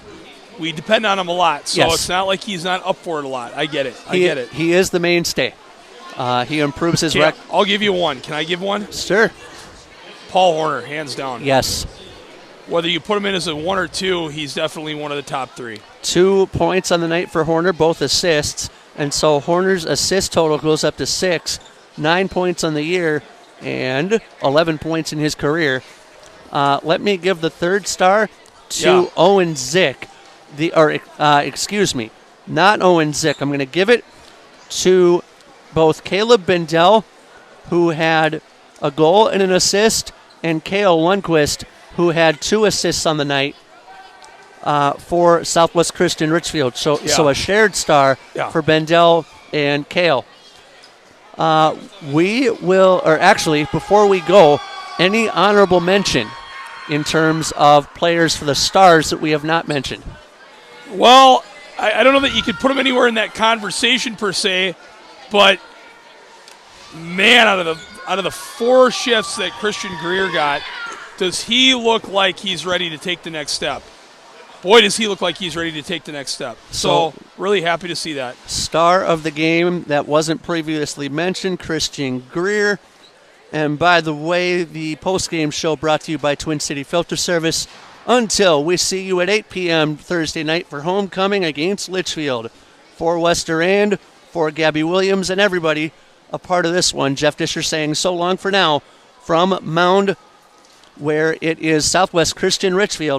we depend on him a lot, so It's not like he's not up for it a lot. I get it. He is the mainstay. He improves his record. I'll give you one. Can I give one? Sure. Paul Horner, hands down. Yes. Whether you put him in as a 1 or 2, he's definitely one of the top 3. 2 points on the night for Horner, both assists, And so Horner's assist total goes up to 6, 9 points on the year, and 11 points in his career. Let me give the third star to Owen Zick. Excuse me, not Owen Zick. I'm going to give it to both Caleb Bendel, who had a goal and an assist, and Kale Lundquist, who had 2 assists on the night for Southwest Christian Richfield. So a shared star for Bendel and Kale. We will, or actually, before we go, any honorable mention in terms of players for the Stars that we have not mentioned? Well, I don't know that you could put him anywhere in that conversation per se, but man, out of the 4 shifts that Christian Greer got, does he look like he's ready to take the next step? Boy, does he look like he's ready to take the next step. So really happy to see that. Star of the game that wasn't previously mentioned, Christian Greer. And by the way, the post-game show brought to you by Twin City Filter Service. Until we see you at 8 p.m. Thursday night for homecoming against Litchfield. For West Durand, for Gabby Williams, and everybody a part of this one, Jeff Disher saying so long for now from Mound, where it is Southwest Christian Richfield